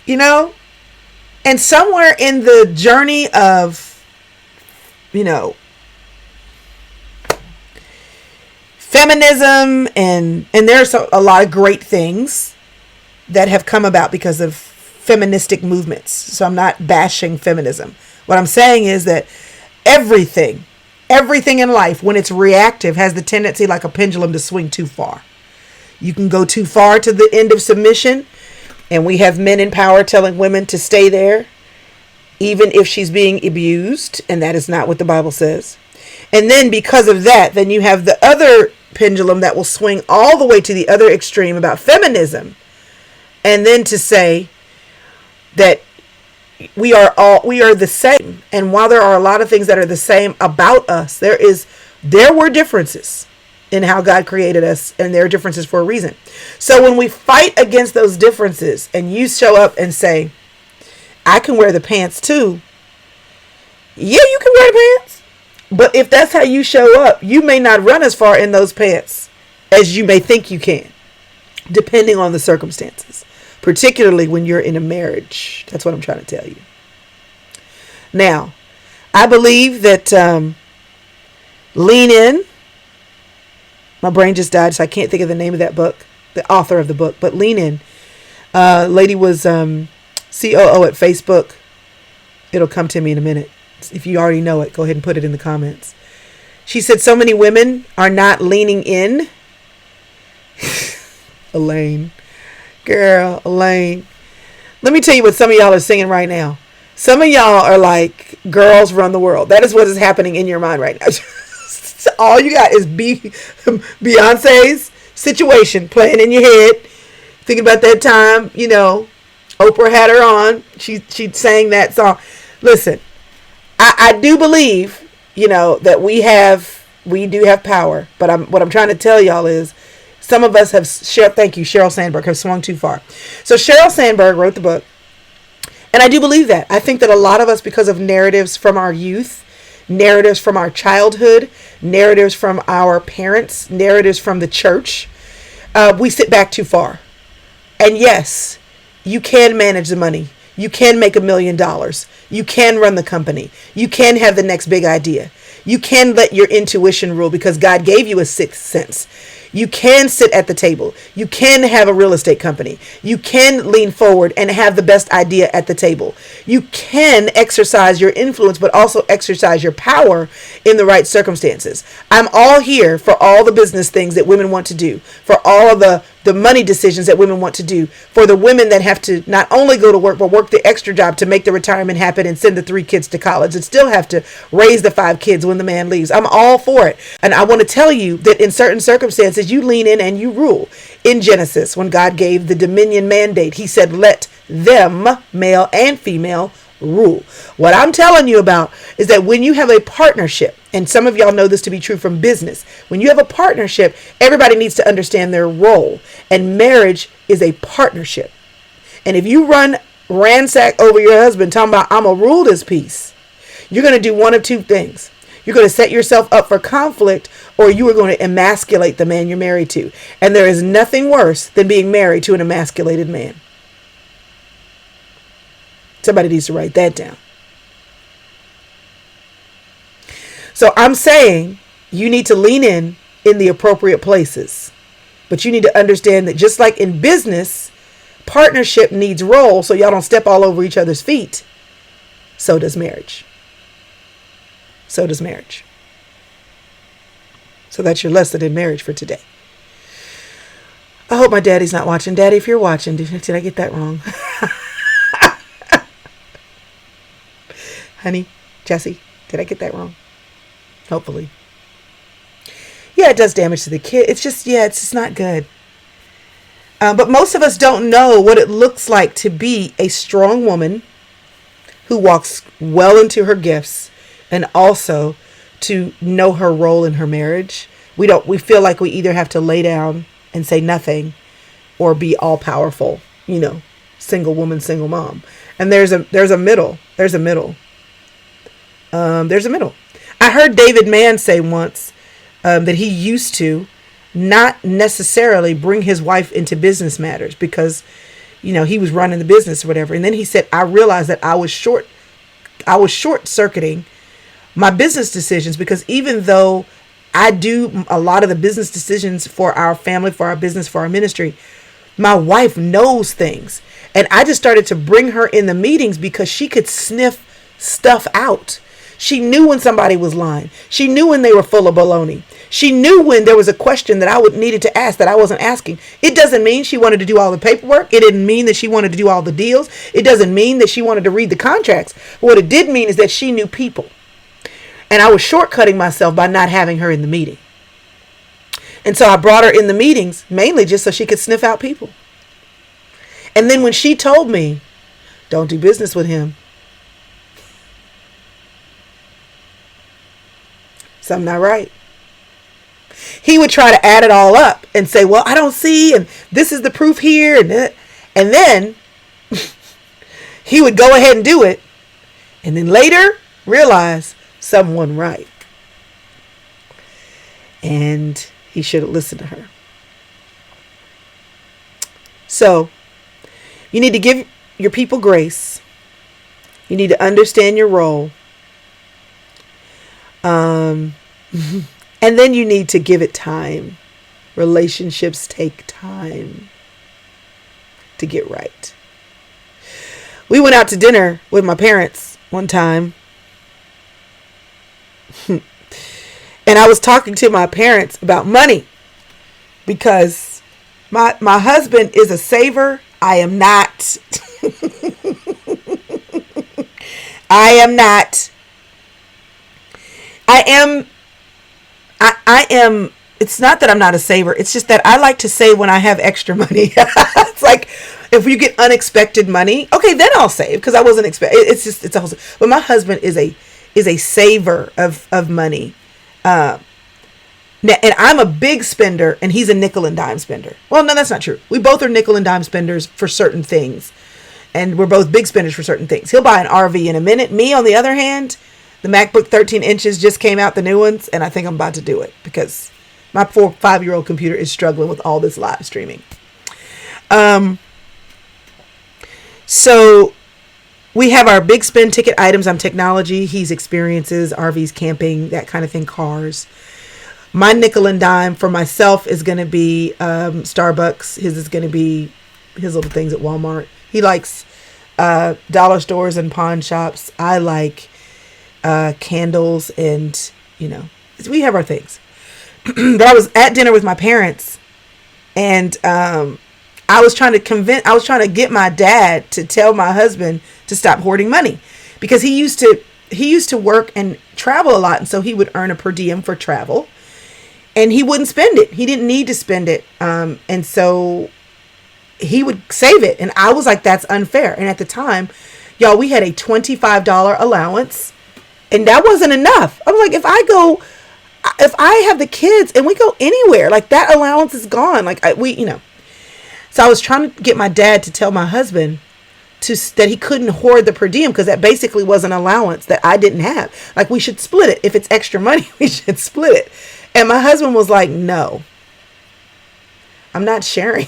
And somewhere in the journey of, feminism, and there's a lot of great things that have come about because of feministic movements. So I'm not bashing feminism. What I'm saying is that everything in life, when it's reactive, has the tendency like a pendulum to swing too far. You can go too far to the end of submission, and we have men in power telling women to stay there, even if she's being abused, and that is not what the Bible says. And then because of that, then you have the other pendulum that will swing all the way to the other extreme about feminism, and then to say that we are the same. And while there are a lot of things that are the same about us, there were differences. in how God created us, and there are differences for a reason. So when we fight against those differences and you show up and say, I can wear the pants too. Yeah, you can wear the pants. But if that's how you show up, you may not run as far in those pants as you may think you can, depending on the circumstances, particularly when you're in a marriage. That's what I'm trying to tell you. Now, I believe that Lean In, my brain just died, so I can't think of the name of that book, the author of the book, but Lean In. Lady was COO at Facebook. It'll come to me in a minute. If you already know it, go ahead and put it in the comments. She said so many women are not leaning in. Elaine. Girl, Elaine. Let me tell you what some of y'all are singing right now. Some of y'all are like, girls run the world. That is what is happening in your mind right now. All you got is Beyonce's Situation playing in your head. Thinking about that time, you know, Oprah had her on. She sang that song. Listen, I do believe, you know, that we do have power. But what I'm trying to tell y'all is some of us have, thank you, Sheryl Sandberg, have swung too far. So Sheryl Sandberg wrote the book. And I do believe that. I think that a lot of us, because of narratives from our youth, narratives from our childhood, narratives from our parents, narratives from the church, we sit back too far. And yes, you can manage the money. You can make $1 million. You can run the company. You can have the next big idea. You can let your intuition rule because God gave you a sixth sense. You can sit at the table. You can have a real estate company. You can lean forward and have the best idea at the table. You can exercise your influence, but also exercise your power in the right circumstances. I'm all here for all the business things that women want to do, for all of the money decisions that women want to do, for the women that have to not only go to work, but work the extra job to make the retirement happen and send the 3 kids to college and still have to raise the 5 kids when the man leaves. I'm all for it. And I want to tell you that in certain circumstances, you lean in and you rule. In Genesis, when God gave the dominion mandate, he said, let them, male and female, rule. What I'm telling you about is that when you have a partnership, and some of y'all know this to be true from business, when you have a partnership, everybody needs to understand their role. And marriage is a partnership. And if you ransack over your husband talking about, I'm going to rule this piece, you're going to do one of two things. You're going to set yourself up for conflict, or you are going to emasculate the man you're married to. And there is nothing worse than being married to an emasculated man. Somebody needs to write that down. So I'm saying you need to lean in the appropriate places. But you need to understand that just like in business, partnership needs role so y'all don't step all over each other's feet. So does marriage. So does marriage. So that's your lesson in marriage for today. I hope my daddy's not watching. Daddy, if you're watching, did I get that wrong? Honey, Jesse, did I get that wrong? Hopefully. Yeah, it does damage to the kid. It's just not good. But most of us don't know what it looks like to be a strong woman who walks well into her gifts and also to know her role in her marriage. We feel like we either have to lay down and say nothing or be all powerful, single woman, single mom. And there's a middle. There's a middle. I heard David Mann say once that he used to not necessarily bring his wife into business matters because, he was running the business or whatever. And then he said, I realized that I was short circuiting my business decisions because even though I do a lot of the business decisions for our family, for our business, for our ministry, my wife knows things. And I just started to bring her in the meetings because she could sniff stuff out. She knew when somebody was lying. She knew when they were full of baloney. She knew when there was a question that I needed to ask that I wasn't asking. It doesn't mean she wanted to do all the paperwork. It didn't mean that she wanted to do all the deals. It doesn't mean that she wanted to read the contracts. What it did mean is that she knew people. And I was shortcutting myself by not having her in the meeting. And so I brought her in the meetings mainly just so she could sniff out people. And then when she told me, don't do business with him, something not right. he would try to add it all up and say, well, I don't see, and this is the proof here, and then he would go ahead and do it, and then later realize someone right. And he should have listened to her. So, you need to give your people grace. You need to understand your role. And then you need to give it time. Relationships take time to get right. We went out to dinner with my parents one time. And I was talking to my parents about money because my husband is a saver. I am not. I am not. I am. It's not that I'm not a saver. It's just that I like to save when I have extra money. It's like if you get unexpected money, okay, then I'll save because I wasn't expecting. It's a whole. But my husband is a saver of money. Now, and I'm a big spender, and he's a nickel and dime spender. Well, no, that's not true. We both are nickel and dime spenders for certain things, and we're both big spenders for certain things. He'll buy an RV in a minute. Me, on the other hand, the MacBook 13 inches just came out, the new ones, and I think I'm about to do it because my 5-year-old computer is struggling with all this live streaming. So we have our big spend ticket items. I'm technology. He's experiences, RVs, camping, that kind of thing, cars. My nickel and dime for myself is going to be Starbucks. His is going to be his little things at Walmart. He likes dollar stores and pawn shops. I like candles and, we have our things. But I was at dinner with my parents, and I was trying to get my dad to tell my husband to stop hoarding money because he used to work and travel a lot, and so he would earn a per diem for travel, and he wouldn't spend it. He didn't need to spend it, and so he would save it. And I was like, that's unfair. And at the time, y'all, we had a $25 allowance, and that wasn't enough. I was like, if I have the kids and we go anywhere, like that allowance is gone. Like So I was trying to get my dad to tell my husband that he couldn't hoard the per diem because that basically was an allowance that I didn't have. Like, we should split it. If it's extra money, we should split it. And my husband was like, no, I'm not sharing.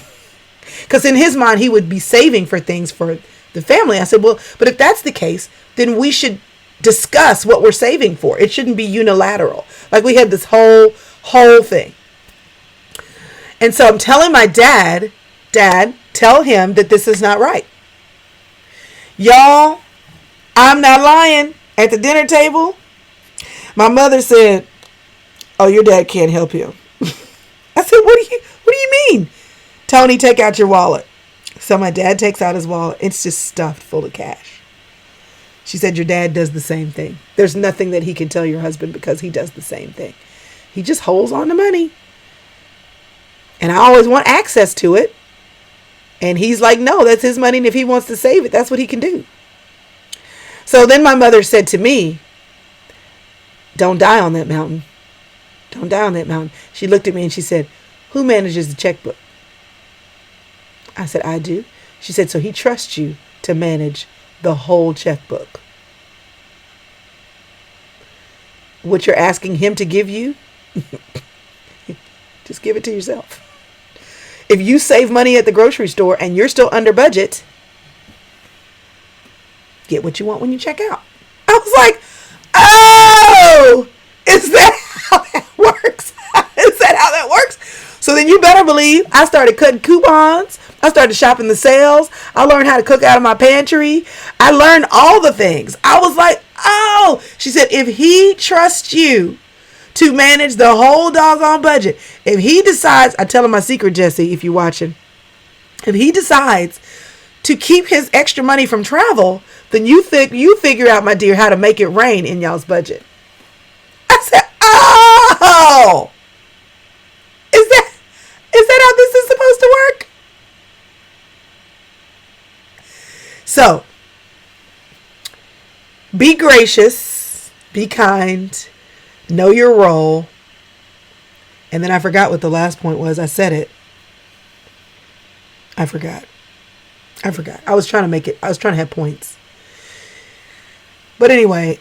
Because in his mind, he would be saving for things for the family. I said, well, but if that's the case, then we should discuss what we're saving for. It shouldn't be unilateral. Like, we had this whole thing. And so I'm telling my Dad, tell him that this is not right. Y'all, I'm not lying. At the dinner table, my mother said, oh, your dad can't help you. I said, what do you mean? Tony, take out your wallet. So my dad takes out his wallet. It's just stuffed full of cash. She said, your dad does the same thing. There's nothing that he can tell your husband because he does the same thing. He just holds on to money. And I always want access to it. And he's like, no, that's his money. And if he wants to save it, that's what he can do. So then my mother said to me, don't die on that mountain. Don't die on that mountain. She looked at me and she said, who manages the checkbook? I said, I do. She said, so he trusts you to manage the whole checkbook. What you're asking him to give you, just give it to yourself. If you save money at the grocery store and you're still under budget, get what you want when you check out. I was like, oh, is that how that works? Is that how that works? So then you better believe I started cutting coupons. I started shopping the sales. I learned how to cook out of my pantry. I learned all the things. I was like, oh, she said, if he trusts you to manage the whole doggone budget, if he decides, I tell him my secret, Jesse, if you're watching, if he decides to keep his extra money from travel, then you figure out, my dear, how to make it rain in y'all's budget. I said, oh, is that how this is supposed to work? So, be gracious, be kind, know your role, And then I forgot what the last point was. I said it. I forgot. I was trying to have points. But anyway,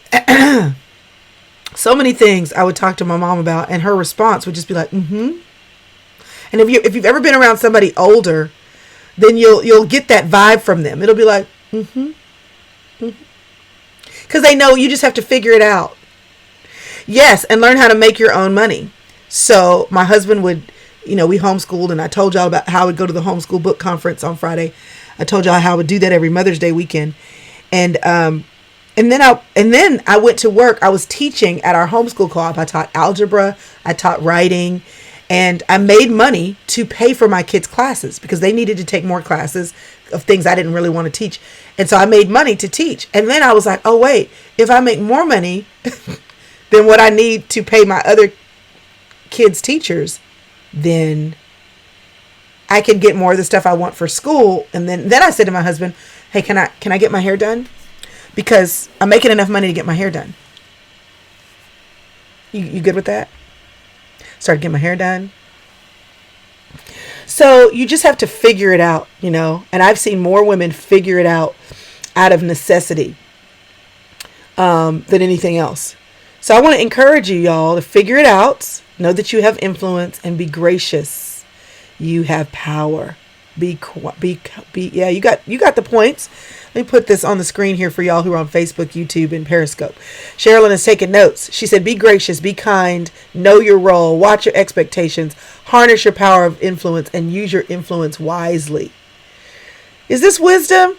so many things I would talk to my mom about, and her response would just be like, mm-hmm. And if you've ever been around somebody older, then you'll get that vibe from them. It'll be like, mm-hmm. Because they know you just have to figure it out. Yes, and learn how to make your own money. So my husband would, we homeschooled, and I told y'all about how I would go to the homeschool book conference on Friday. I told y'all how I would do that every Mother's Day weekend. And then I went to work. I was teaching at our homeschool co-op. I taught algebra, I taught writing, and I made money to pay for my kids' classes because they needed to take more classes of things I didn't really want to teach. And so I made money to teach. And then I was like, oh wait, if I make more money than what I need to pay my other kids' teachers, then I can get more of the stuff I want for school. And then I said to my husband, hey, can I get my hair done? Because I'm making enough money to get my hair done. You good with that? Started getting my hair done. So you just have to figure it out, And I've seen more women figure it out of necessity than anything else. So I want to encourage you, y'all, to figure it out. Know that you have influence and be gracious. You have power. You got the points. Let me put this on the screen here for y'all who are on Facebook, YouTube, and Periscope. Sherilyn is taking notes. She said, be gracious, be kind, know your role, watch your expectations, harness your power of influence, and use your influence wisely. Is this wisdom?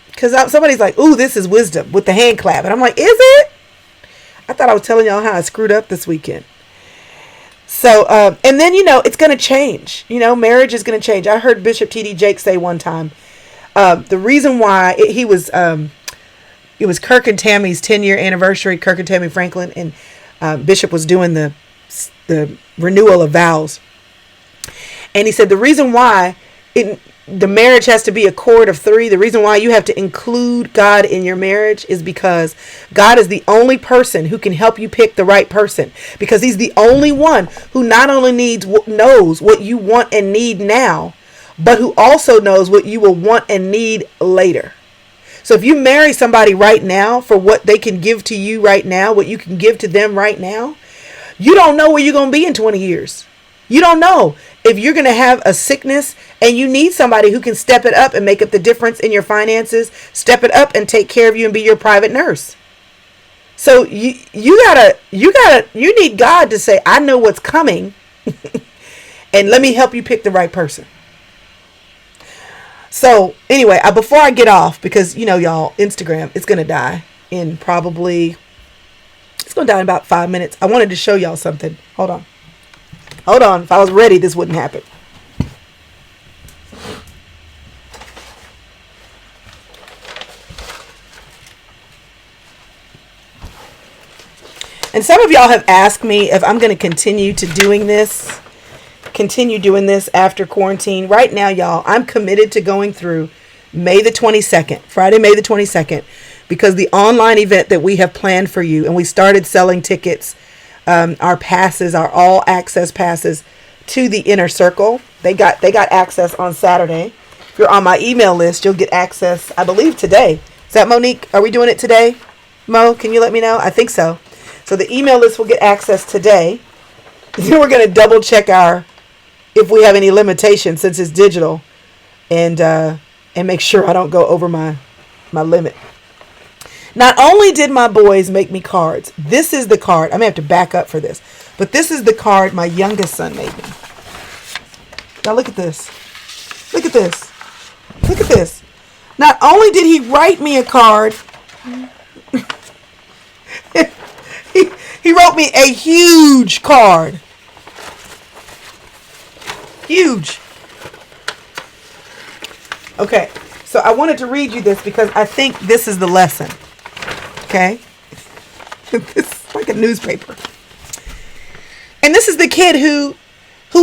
Because somebody's like, ooh, this is wisdom with the hand clap. And I'm like, is it? I thought I was telling y'all how I screwed up this weekend. So, and then, it's going to change. Marriage is going to change. I heard Bishop T.D. Jakes say one time, the reason why it was Kirk and Tammy's 10-year anniversary, Kirk and Tammy Franklin, and Bishop was doing the renewal of vows. And he said the reason why the marriage has to be a cord of three, the reason why you have to include God in your marriage is because God is the only person who can help you pick the right person, because he's the only one who not only knows what you want and need now, but who also knows what you will want and need later. So if you marry somebody right now for what they can give to you right now, what you can give to them right now, you don't know where you're going to be in 20 years. You don't know if you're going to have a sickness and you need somebody who can step it up and make up the difference in your finances, step it up and take care of you and be your private nurse. So you need God to say, I know what's coming and let me help you pick the right person. So anyway, before I get off, because y'all, Instagram, it's going to die in about 5 minutes. I wanted to show y'all something. Hold on. If I was ready, this wouldn't happen. And some of y'all have asked me if I'm going to continue doing this after quarantine. Right now, y'all, I'm committed to going through Friday, May the 22nd, because the online event that we have planned for you, and we started selling tickets, our passes, our all access passes to the inner circle. They got access on Saturday. If you're on my email list, you'll get access, I believe, today. Is that Monique? Are we doing it today? Mo, can you let me know? I think so. So the email list will get access today. Then we're going to double check if we have any limitations, since it's digital, and make sure I don't go over my limit. Not only did my boys make me cards, this is the card. I'm going to have to back up for this. But this is the card my youngest son made me. Now look at this. Look at this. Look at this. Not only did he write me a card, he wrote me a huge card. Huge. Okay, so I wanted to read you this because I think this is the lesson. Okay? This is like a newspaper. And this is the kid who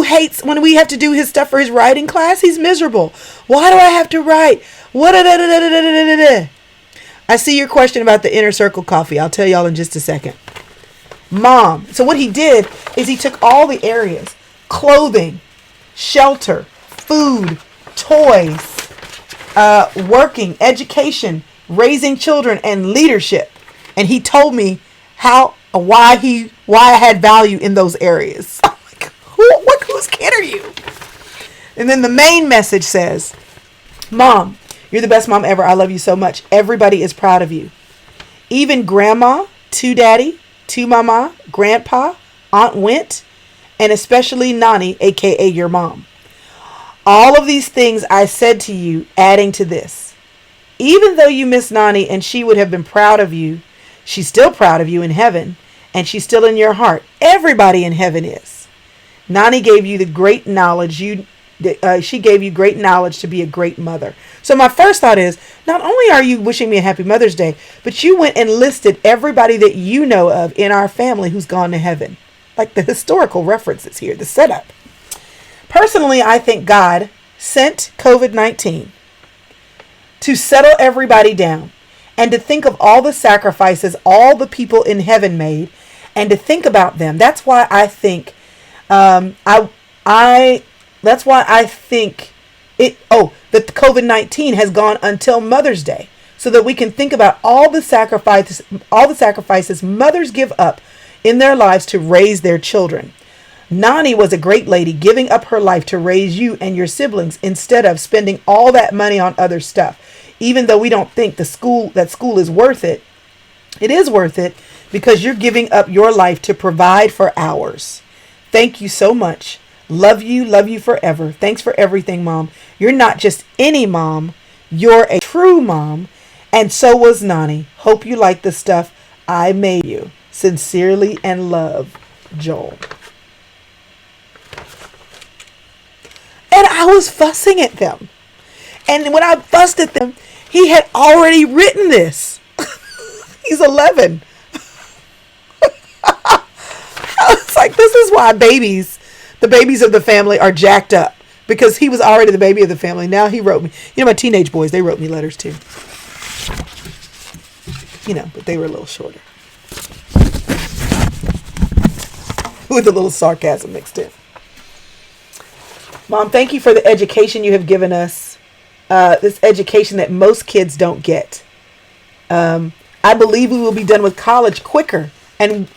hates when we have to do his stuff for his writing class. He's miserable. Why do I have to write? I see your question about the inner circle coffee. I'll tell y'all in just a second. Mom. So what he did is he took all the areas: clothing, shelter, food, toys, working, education, raising children, and leadership. And he told me why I had value in those areas. I'm like, whose kid are you? And then the main message says, Mom, you're the best mom ever. I love you so much. Everybody is proud of you. Even grandma, to daddy, to mama, grandpa, Aunt Went, and especially Nani, aka your mom. All of these things I said to you, adding to this. Even though you miss Nani and she would have been proud of you, she's still proud of you in heaven, and she's still in your heart. Everybody in heaven is. Nani gave you the great knowledge. She gave you great knowledge to be a great mother. So my first thought is, not only are you wishing me a happy Mother's Day, but you went and listed everybody that you know of in our family who's gone to heaven. Like the historical references here, the setup. Personally, I think God sent COVID-19 to settle everybody down and to think of all the sacrifices all the people in heaven made and to think about them. That's why I think that COVID-19 has gone until Mother's Day, so that we can think about all the sacrifices mothers give up in their lives to raise their children. Nani was a great lady, giving up her life to raise you and your siblings instead of spending all that money on other stuff. Even though we don't think that school is worth it, it is worth it because you're giving up your life to provide for ours. Thank you so much. Love you forever. Thanks for everything, Mom. You're not just any mom. You're a true mom. And so was Nani. Hope you like the stuff I made you. Sincerely and love, Joel. And I was fussing at them. And when I fussed at them, he had already written this. He's 11. I was like, this is why the babies of the family are jacked up. Because he was already the baby of the family. Now he wrote me. You know, my teenage boys, they wrote me letters too. You know, but they were a little shorter. With a little sarcasm mixed in. Mom, thank you for the education you have given us. This education that most kids don't get. I believe we will be done with college quicker and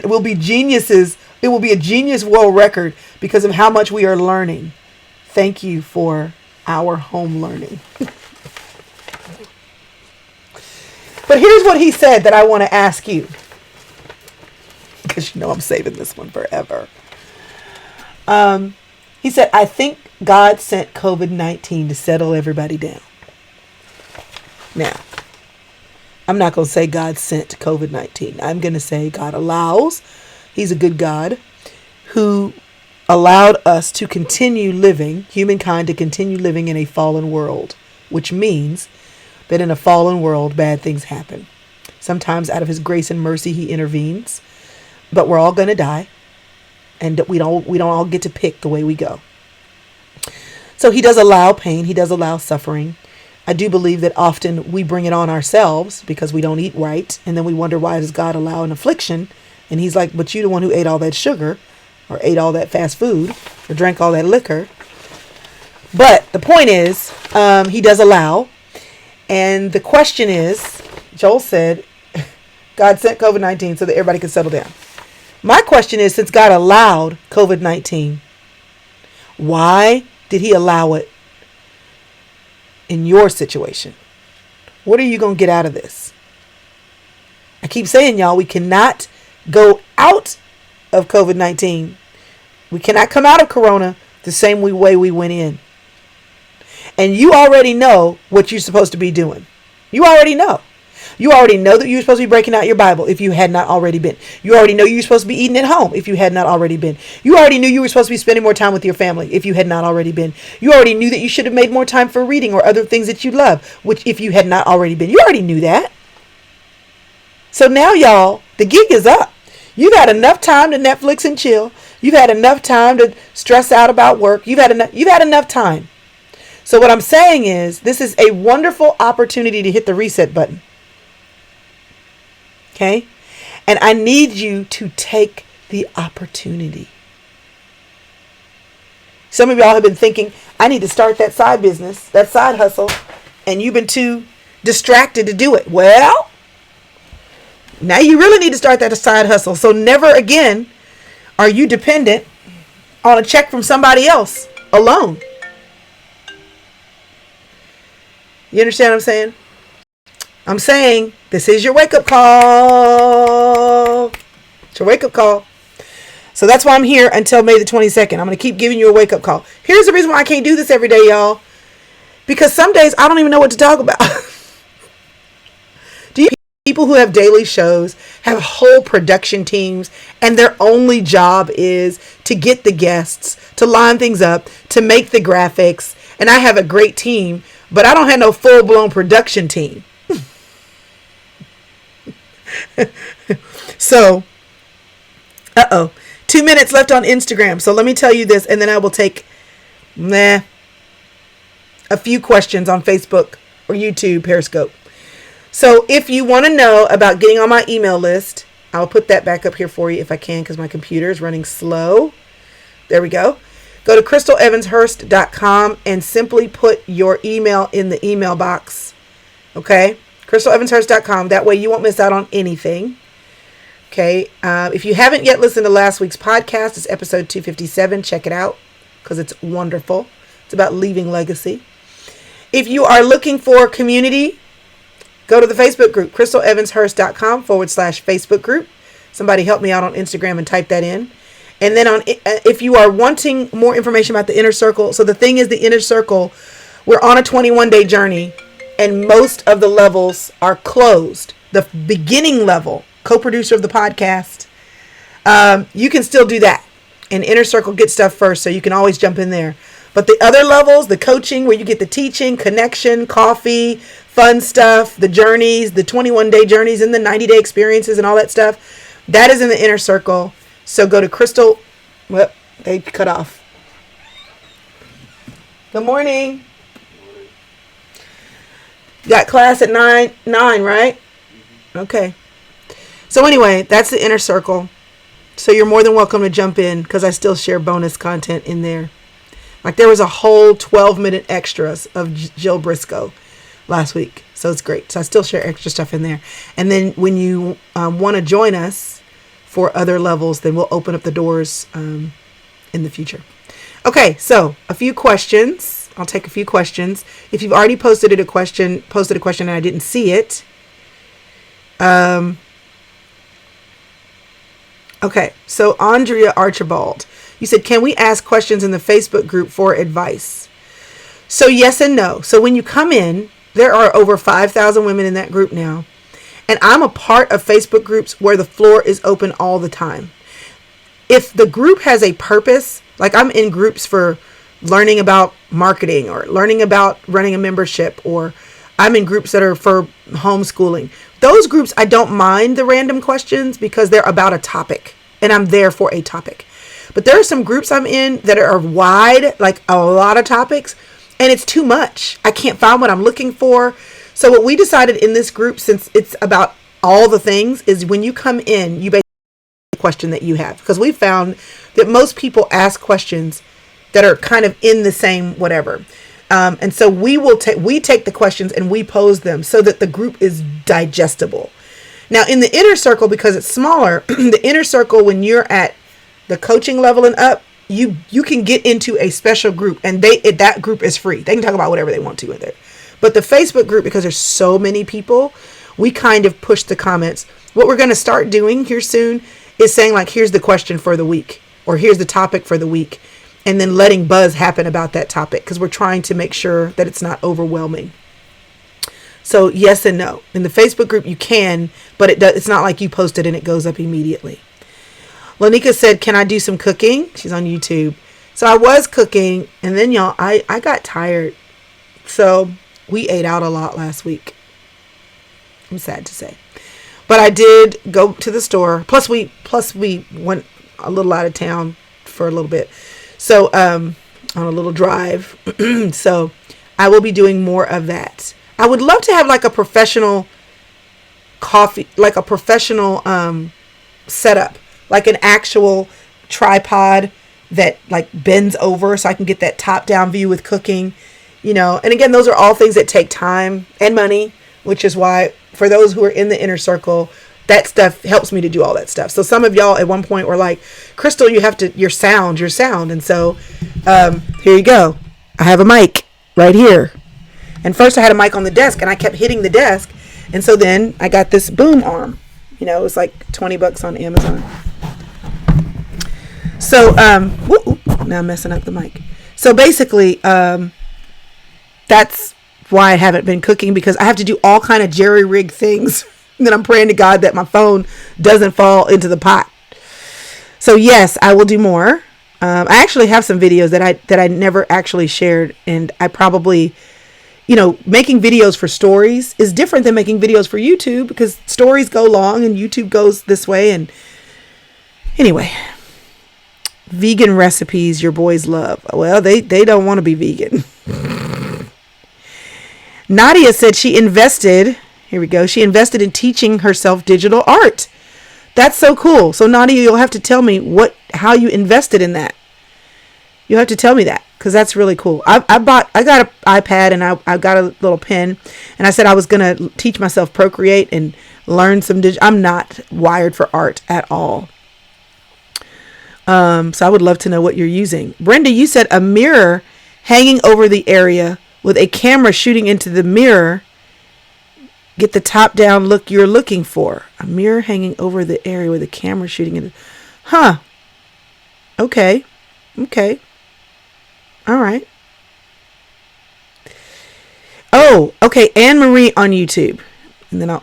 we'll be geniuses. It will be a genius world record because of how much we are learning. Thank you for our home learning. But here's what he said that I want to ask you. Because you know I'm saving this one forever. He said, I think God sent COVID-19 to settle everybody down. Now, I'm not going to say God sent COVID-19. I'm going to say God allows. He's a good God who allowed us to continue living, humankind to continue living in a fallen world, which means that in a fallen world, bad things happen. Sometimes out of his grace and mercy, he intervenes, but we're all going to die. And we don't all get to pick the way we go. So he does allow pain. He does allow suffering. I do believe that often we bring it on ourselves because we don't eat right. And then we wonder, why does God allow an affliction? And he's like, but you're the one who ate all that sugar or ate all that fast food or drank all that liquor. But the point is, he does allow. And the question is, Joel said, God sent COVID-19 so that everybody could settle down. My question is, since God allowed COVID-19, why did he allow it in your situation? What are you going to get out of this? I keep saying, y'all, we cannot go out of COVID-19. We cannot come out of Corona the same way we went in. And you already know what you're supposed to be doing. You already know. You already know that you're supposed to be breaking out your Bible if you had not already been. You already know you're supposed to be eating at home if you had not already been. You already knew you were supposed to be spending more time with your family if you had not already been. You already knew that you should have made more time for reading or other things that you love, which if you had not already been. You already knew that. So now, y'all, the gig is up. You've had enough time to Netflix and chill. You've had enough time to stress out about work. You've had enough time. So what I'm saying is, this is a wonderful opportunity to hit the reset button. Okay? And I need you to take the opportunity. Some of y'all have been thinking, I need to start that side business, that side hustle, and you've been too distracted to do it. Well, now you really need to start that side hustle. So never again are you dependent on a check from somebody else alone. You understand what I'm saying? I'm saying this is your wake-up call. It's your wake-up call. So that's why I'm here until May the 22nd. I'm going to keep giving you a wake-up call. Here's the reason why I can't do this every day, y'all. Because some days I don't even know what to talk about. Do you people who have daily shows have whole production teams and their only job is to get the guests, to line things up, to make the graphics, and I have a great team, but I don't have no full-blown production team. So, 2 minutes left on Instagram. So let me tell you this, and then I will take a few questions on Facebook or YouTube, Periscope. So if you want to know about getting on my email list, I'll put that back up here for you if I can, because my computer is running slow. There we go. Go to ChrystalEvansHurst.com and simply put your email in the email box. Okay? ChrystalEvansHurst.com. That way you won't miss out on anything. Okay? If you haven't yet listened to last week's podcast, it's episode 257. Check it out because it's wonderful. It's about leaving legacy. If you are looking for community, go to the Facebook group, ChrystalEvansHurst.com/Facebook group. Somebody help me out on Instagram and type that in. And then if you are wanting more information about the Inner Circle, so the thing is, the Inner Circle, we're on a 21-day journey, and most of the levels are closed. The beginning level, co-producer of the podcast, you can still do that. And Inner Circle gets stuff first, so you can always jump in there. But the other levels, the coaching, where you get the teaching, connection, coffee, fun stuff, the journeys, the 21-day journeys, and the 90-day experiences and all that stuff, that is in the Inner Circle. So go to Chrystal. Well, they cut off. Good morning. Got class at 9, right? Okay. So anyway, that's the Inner Circle. So you're more than welcome to jump in, because I still share bonus content in there. Like there was a whole 12-minute extras of Jill Briscoe last week. So it's great. So I still share extra stuff in there. And then when you want to join us for other levels, then we'll open up the doors in the future. Okay, so a few questions. I'll take a few questions. If you've already posted a question and I didn't see it. Okay, so Andrea Archibald, you said, can we ask questions in the Facebook group for advice? So yes and no. So when you come in, there are over 5,000 women in that group now. And I'm a part of Facebook groups where the floor is open all the time. If the group has a purpose, like I'm in groups for learning about marketing or learning about running a membership, or I'm in groups that are for homeschooling. Those groups, I don't mind the random questions because they're about a topic and I'm there for a topic. But there are some groups I'm in that are wide, like a lot of topics, and it's too much. I can't find what I'm looking for. So what we decided in this group, since it's about all the things, is when you come in, you basically ask the question that you have. Because we found that most people ask questions that are kind of in the same whatever. And so we take the questions and we pose them so that the group is digestible. Now in the Inner Circle, because it's smaller, the Inner Circle, when you're at the coaching level and up, you can get into a special group, and that group is free. They can talk about whatever they want to in there. But the Facebook group, because there's so many people, we kind of push the comments. What we're going to start doing here soon is saying, like, here's the question for the week, or here's the topic for the week, and then letting buzz happen about that topic, because we're trying to make sure that it's not overwhelming. So yes and no. In the Facebook group, you can, but it's not like you post it and it goes up immediately. Lanika said, can I do some cooking? She's on YouTube. So I was cooking, and then y'all, I got tired. So we ate out a lot last week. I'm sad to say. But I did go to the store. Plus we went a little out of town for a little bit. So on a little drive. So I will be doing more of that. I would love to have like a professional coffee, like a professional setup, like an actual tripod that like bends over so I can get that top down view with cooking, and again, those are all things that take time and money, which is why for those who are in the inner circle, that stuff helps me to do all that stuff. So some of y'all at one point were like, Chrystal, you have to, your sound. And so here you go. I have a mic right here. And first I had a mic on the desk and I kept hitting the desk. And so then I got this boom arm. It was like $20 on Amazon. So, now I'm messing up the mic. So basically, that's why I haven't been cooking, because I have to do all kind of jerry-rig things. And then I'm praying to God that my phone doesn't fall into the pot. So yes, I will do more. I actually have some videos that I never actually shared, and I probably, making videos for stories is different than making videos for YouTube, because stories go long and YouTube goes this way. And anyway, vegan recipes your boys love. Well, they don't want to be vegan. Nadia said she invested. Here we go. She invested in teaching herself digital art. That's so cool. So Nadia, you'll have to tell me how you invested in that. You'll have to tell me that, because that's really cool. I got an iPad and I got a little pen, and I said I was going to teach myself Procreate and learn some I'm not wired for art at all. So I would love to know what you're using. Brenda, you said a mirror hanging over the area with a camera shooting into the mirror. Get the top down look you're looking for. A mirror hanging over the area with a camera shooting into. Huh. Okay. All right. Oh, okay. Anne Marie on YouTube. And then I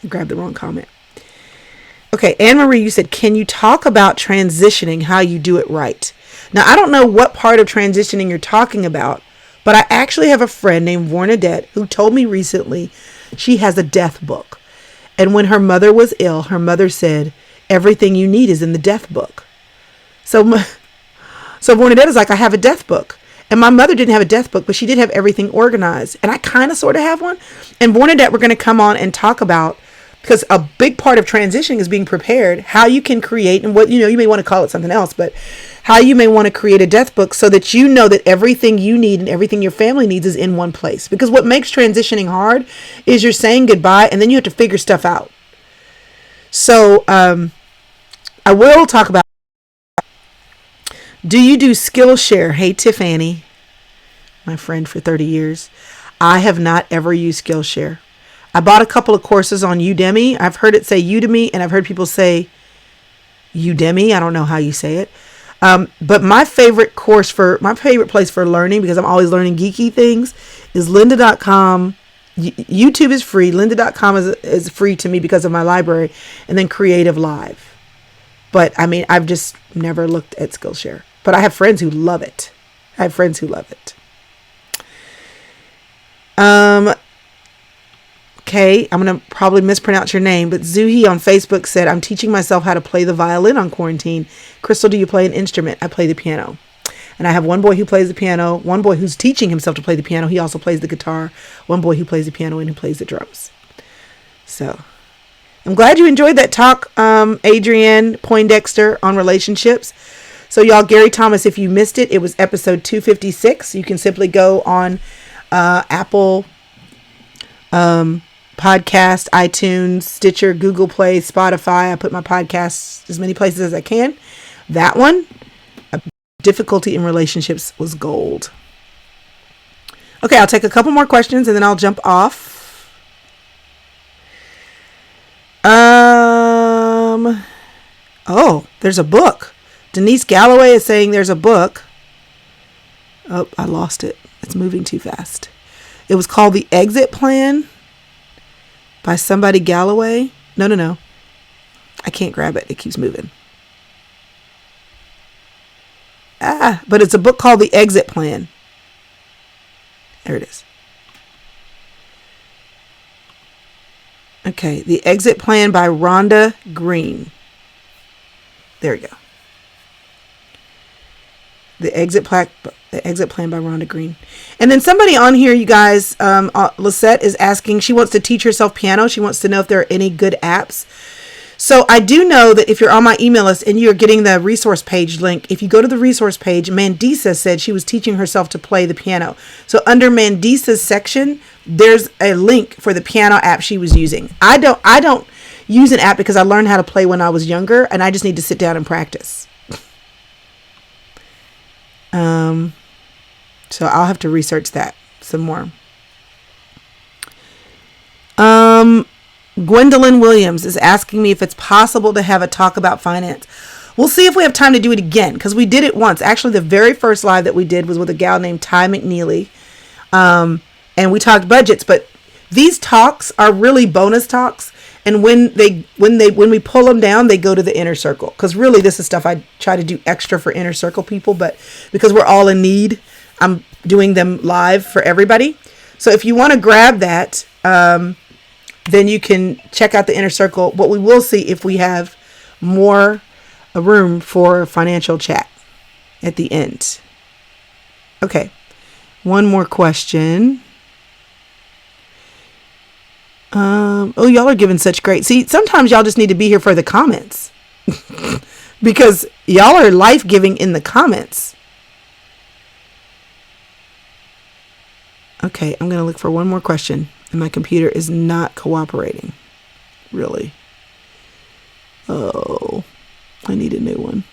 grabbed the wrong comment. Okay. Anne Marie, you said, can you talk about transitioning, how you do it right? Now, I don't know what part of transitioning you're talking about, but I actually have a friend named Vornadette who told me recently she has a death book. And when her mother was ill, her mother said, everything you need is in the death book. So Vornadette is like, I have a death book. And my mother didn't have a death book, but she did have everything organized. And I kind of sort of have one. And Vornadette, we're going to come on and talk about, because a big part of transitioning is being prepared, how you can create, and what, you may want to call it something else, but how you may want to create a death book so that you know that everything you need and everything your family needs is in one place. Because what makes transitioning hard is you're saying goodbye and then you have to figure stuff out. So I will talk about, do you do Skillshare? Hey, Tiffany, my friend for 30 years. I have not ever used Skillshare. I bought a couple of courses on Udemy. I've heard it say Udemy, and I've heard people say Udemy. I don't know how you say it. But my favorite place for learning, because I'm always learning geeky things, is lynda.com. YouTube is free. Lynda.com is free to me because of my library, and then Creative Live. But I mean, I've just never looked at Skillshare, but I have friends who love it. Okay, I'm going to probably mispronounce your name, but Zuhi on Facebook said, I'm teaching myself how to play the violin on quarantine. Chrystal, do you play an instrument? I play the piano. And I have one boy who plays the piano, one boy who's teaching himself to play the piano. He also plays the guitar. One boy who plays the piano and who plays the drums. So I'm glad you enjoyed that talk, Adrienne Poindexter, on relationships. So y'all, Gary Thomas, if you missed it, it was episode 256. You can simply go on Apple Podcast, iTunes, Stitcher, Google Play, Spotify. I put my podcasts as many places as I can. That one, difficulty in relationships, was gold. Okay, I'll take a couple more questions and then I'll jump off. Oh, there's a book. Denise Galloway is saying there's a book. Oh, I lost it. It's moving too fast. It was called The Exit Plan by somebody Galloway. No. I can't grab it. It keeps moving. But it's a book called The Exit Plan. There it is. Okay, The Exit Plan by Rhonda Green. There we go. The Exit The Exit Plan by Rhonda Green. And then somebody on here, you guys, Lisette is asking, she wants to teach herself piano. She wants to know if there are any good apps. So I do know that if you're on my email list and you're getting the resource page link, if you go to the resource page, Mandisa said she was teaching herself to play the piano. So under Mandisa's section, there's a link for the piano app she was using. I don't use an app because I learned how to play when I was younger, and I just need to sit down and practice. So I'll have to research that some more. Gwendolyn Williams is asking me if it's possible to have a talk about finance. We'll see if we have time to do it again, because we did it once. Actually, the very first live that we did was with a gal named Ty McNeely. And we talked budgets, but these talks are really bonus talks. And when we pull them down, they go to the inner circle. Because really, this is stuff I try to do extra for inner circle people, but because we're all in need, I'm doing them live for everybody. So if you want to grab that, then you can check out the inner circle. But we will see if we have more room for financial chat at the end. Okay, one more question. Oh, y'all are giving such great. See, sometimes y'all just need to be here for the comments because y'all are life-giving in the comments. Okay, I'm going to look for one more question, and my computer is not cooperating. Really? Oh, I need a new one.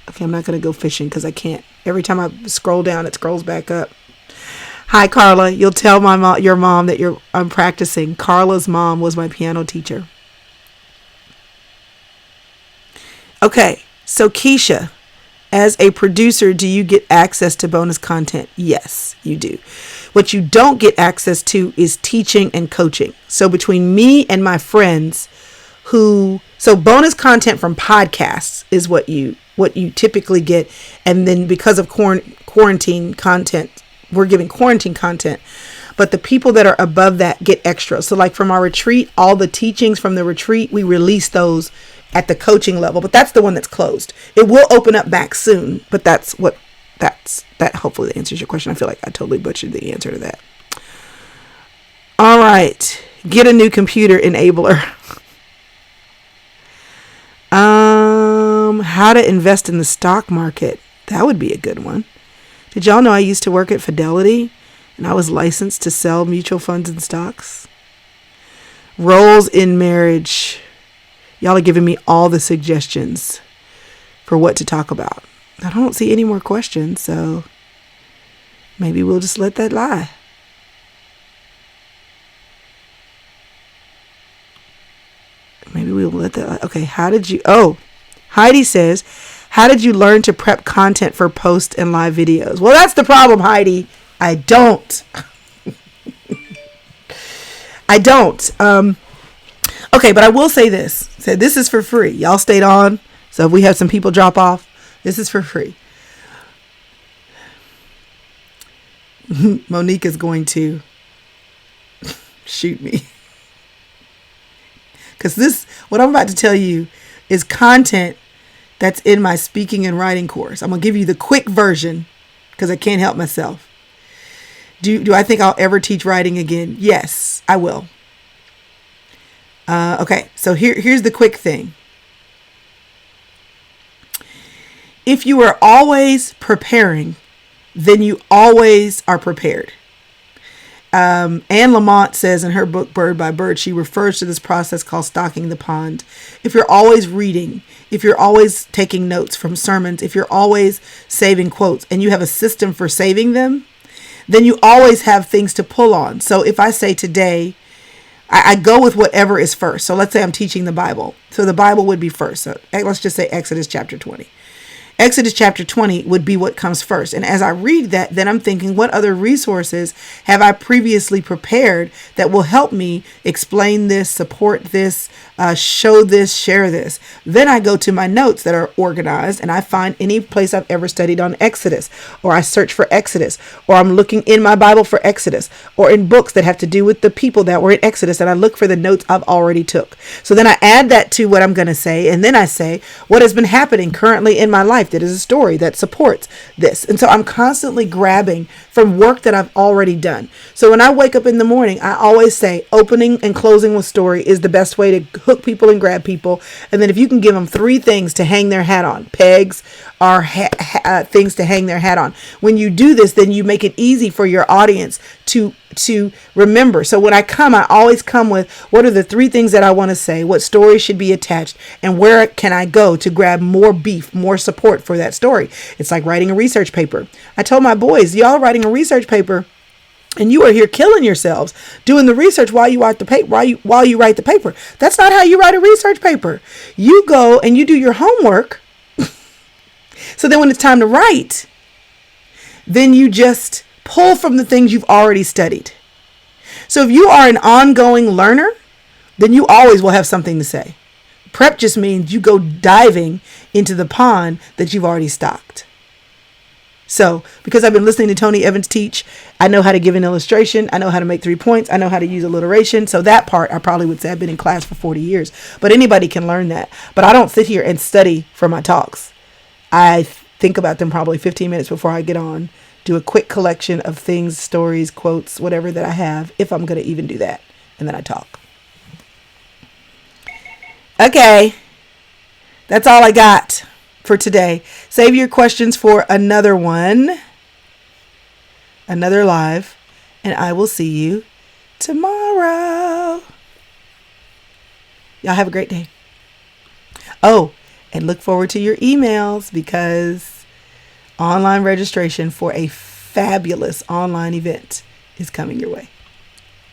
Okay, I'm not going to go fishing because I can't. Every time I scroll down, it scrolls back up. Hi, Carla. You'll tell your mom that I'm practicing. Carla's mom was my piano teacher. Okay, so Keisha, as a producer, do you get access to bonus content? Yes, you do. What you don't get access to is teaching and coaching. So between me and my friends so bonus content from podcasts is what you typically get. And then because of quarantine content, we're giving quarantine content, but the people that are above that get extra. So like from our retreat, all the teachings from the retreat, we release those at the coaching level, but that's the one that's closed. It will open up back soon, but that hopefully answers your question. I feel like I totally butchered the answer to that. All right. Get a new computer enabler. How to invest in the stock market. That would be a good one. Did y'all know I used to work at Fidelity and I was licensed to sell mutual funds and stocks? Roles in marriage. Y'all are giving me all the suggestions for what to talk about. I don't see any more questions, so maybe we'll just let that lie. Maybe we'll let that lie. Okay, Heidi says, how did you learn to prep content for post and live videos? Well, that's the problem, Heidi. I don't. Okay, but I will say this. This is for free. Y'all stayed on. So if we have some people drop off, this is for free. Monique is going to shoot me. Because what I'm about to tell you is content that's in my speaking and writing course. I'm going to give you the quick version because I can't help myself. Do I think I'll ever teach writing again? Yes, I will. Okay, so here's the quick thing. If you are always preparing, then you always are prepared. Anne Lamott says in her book, Bird by Bird, she refers to this process called stocking the pond. If you're always reading, if you're always taking notes from sermons, if you're always saving quotes and you have a system for saving them, then you always have things to pull on. So if I say today, I go with whatever is first. So let's say I'm teaching the Bible. So the Bible would be first. So let's just say Exodus chapter 20. Exodus chapter 20 would be what comes first. And as I read that, then I'm thinking, what other resources have I previously prepared that will help me explain this, support this, show this, share this? Then I go to my notes that are organized and I find any place I've ever studied on Exodus, or I search for Exodus, or I'm looking in my Bible for Exodus, or in books that have to do with the people that were in Exodus, and I look for the notes I've already took. So then I add that to what I'm going to say, and then I say what has been happening currently in my life that is a story that supports this. And so I'm constantly grabbing from work that I've already done. So when I wake up in the morning, I always say opening and closing with story is the best way to hook people and grab people. And then if you can give them 3 things to hang their hat on, pegs are things to hang their hat on. When you do this, then you make it easy for your audience to remember. So when I come, I always come with what are the 3 things that I want to say, what story should be attached, and where can I go to grab more beef, more support for that story. It's like writing a research paper. I told my boys, y'all writing a research paper, and you are here killing yourselves doing the research while you write the paper. While you write the paper, that's not how you write a research paper. You go and you do your homework. So then when it's time to write, then you just pull from the things you've already studied. So if you are an ongoing learner, then you always will have something to say. Prep just means you go diving into the pond that you've already stocked. So because I've been listening to Tony Evans teach, I know how to give an illustration. I know how to make 3 points. I know how to use alliteration. So that part, I probably would say I've been in class for 40 years. But anybody can learn that. But I don't sit here and study for my talks. I think about them probably 15 minutes before I get on. Do a quick collection of things, stories, quotes, whatever that I have, if I'm going to even do that. And then I talk. Okay. That's all I got for today. Save your questions for another one, another live, and I will see you tomorrow. Y'all have a great day. Oh, and look forward to your emails because online registration for a fabulous online event is coming your way.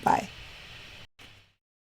Bye.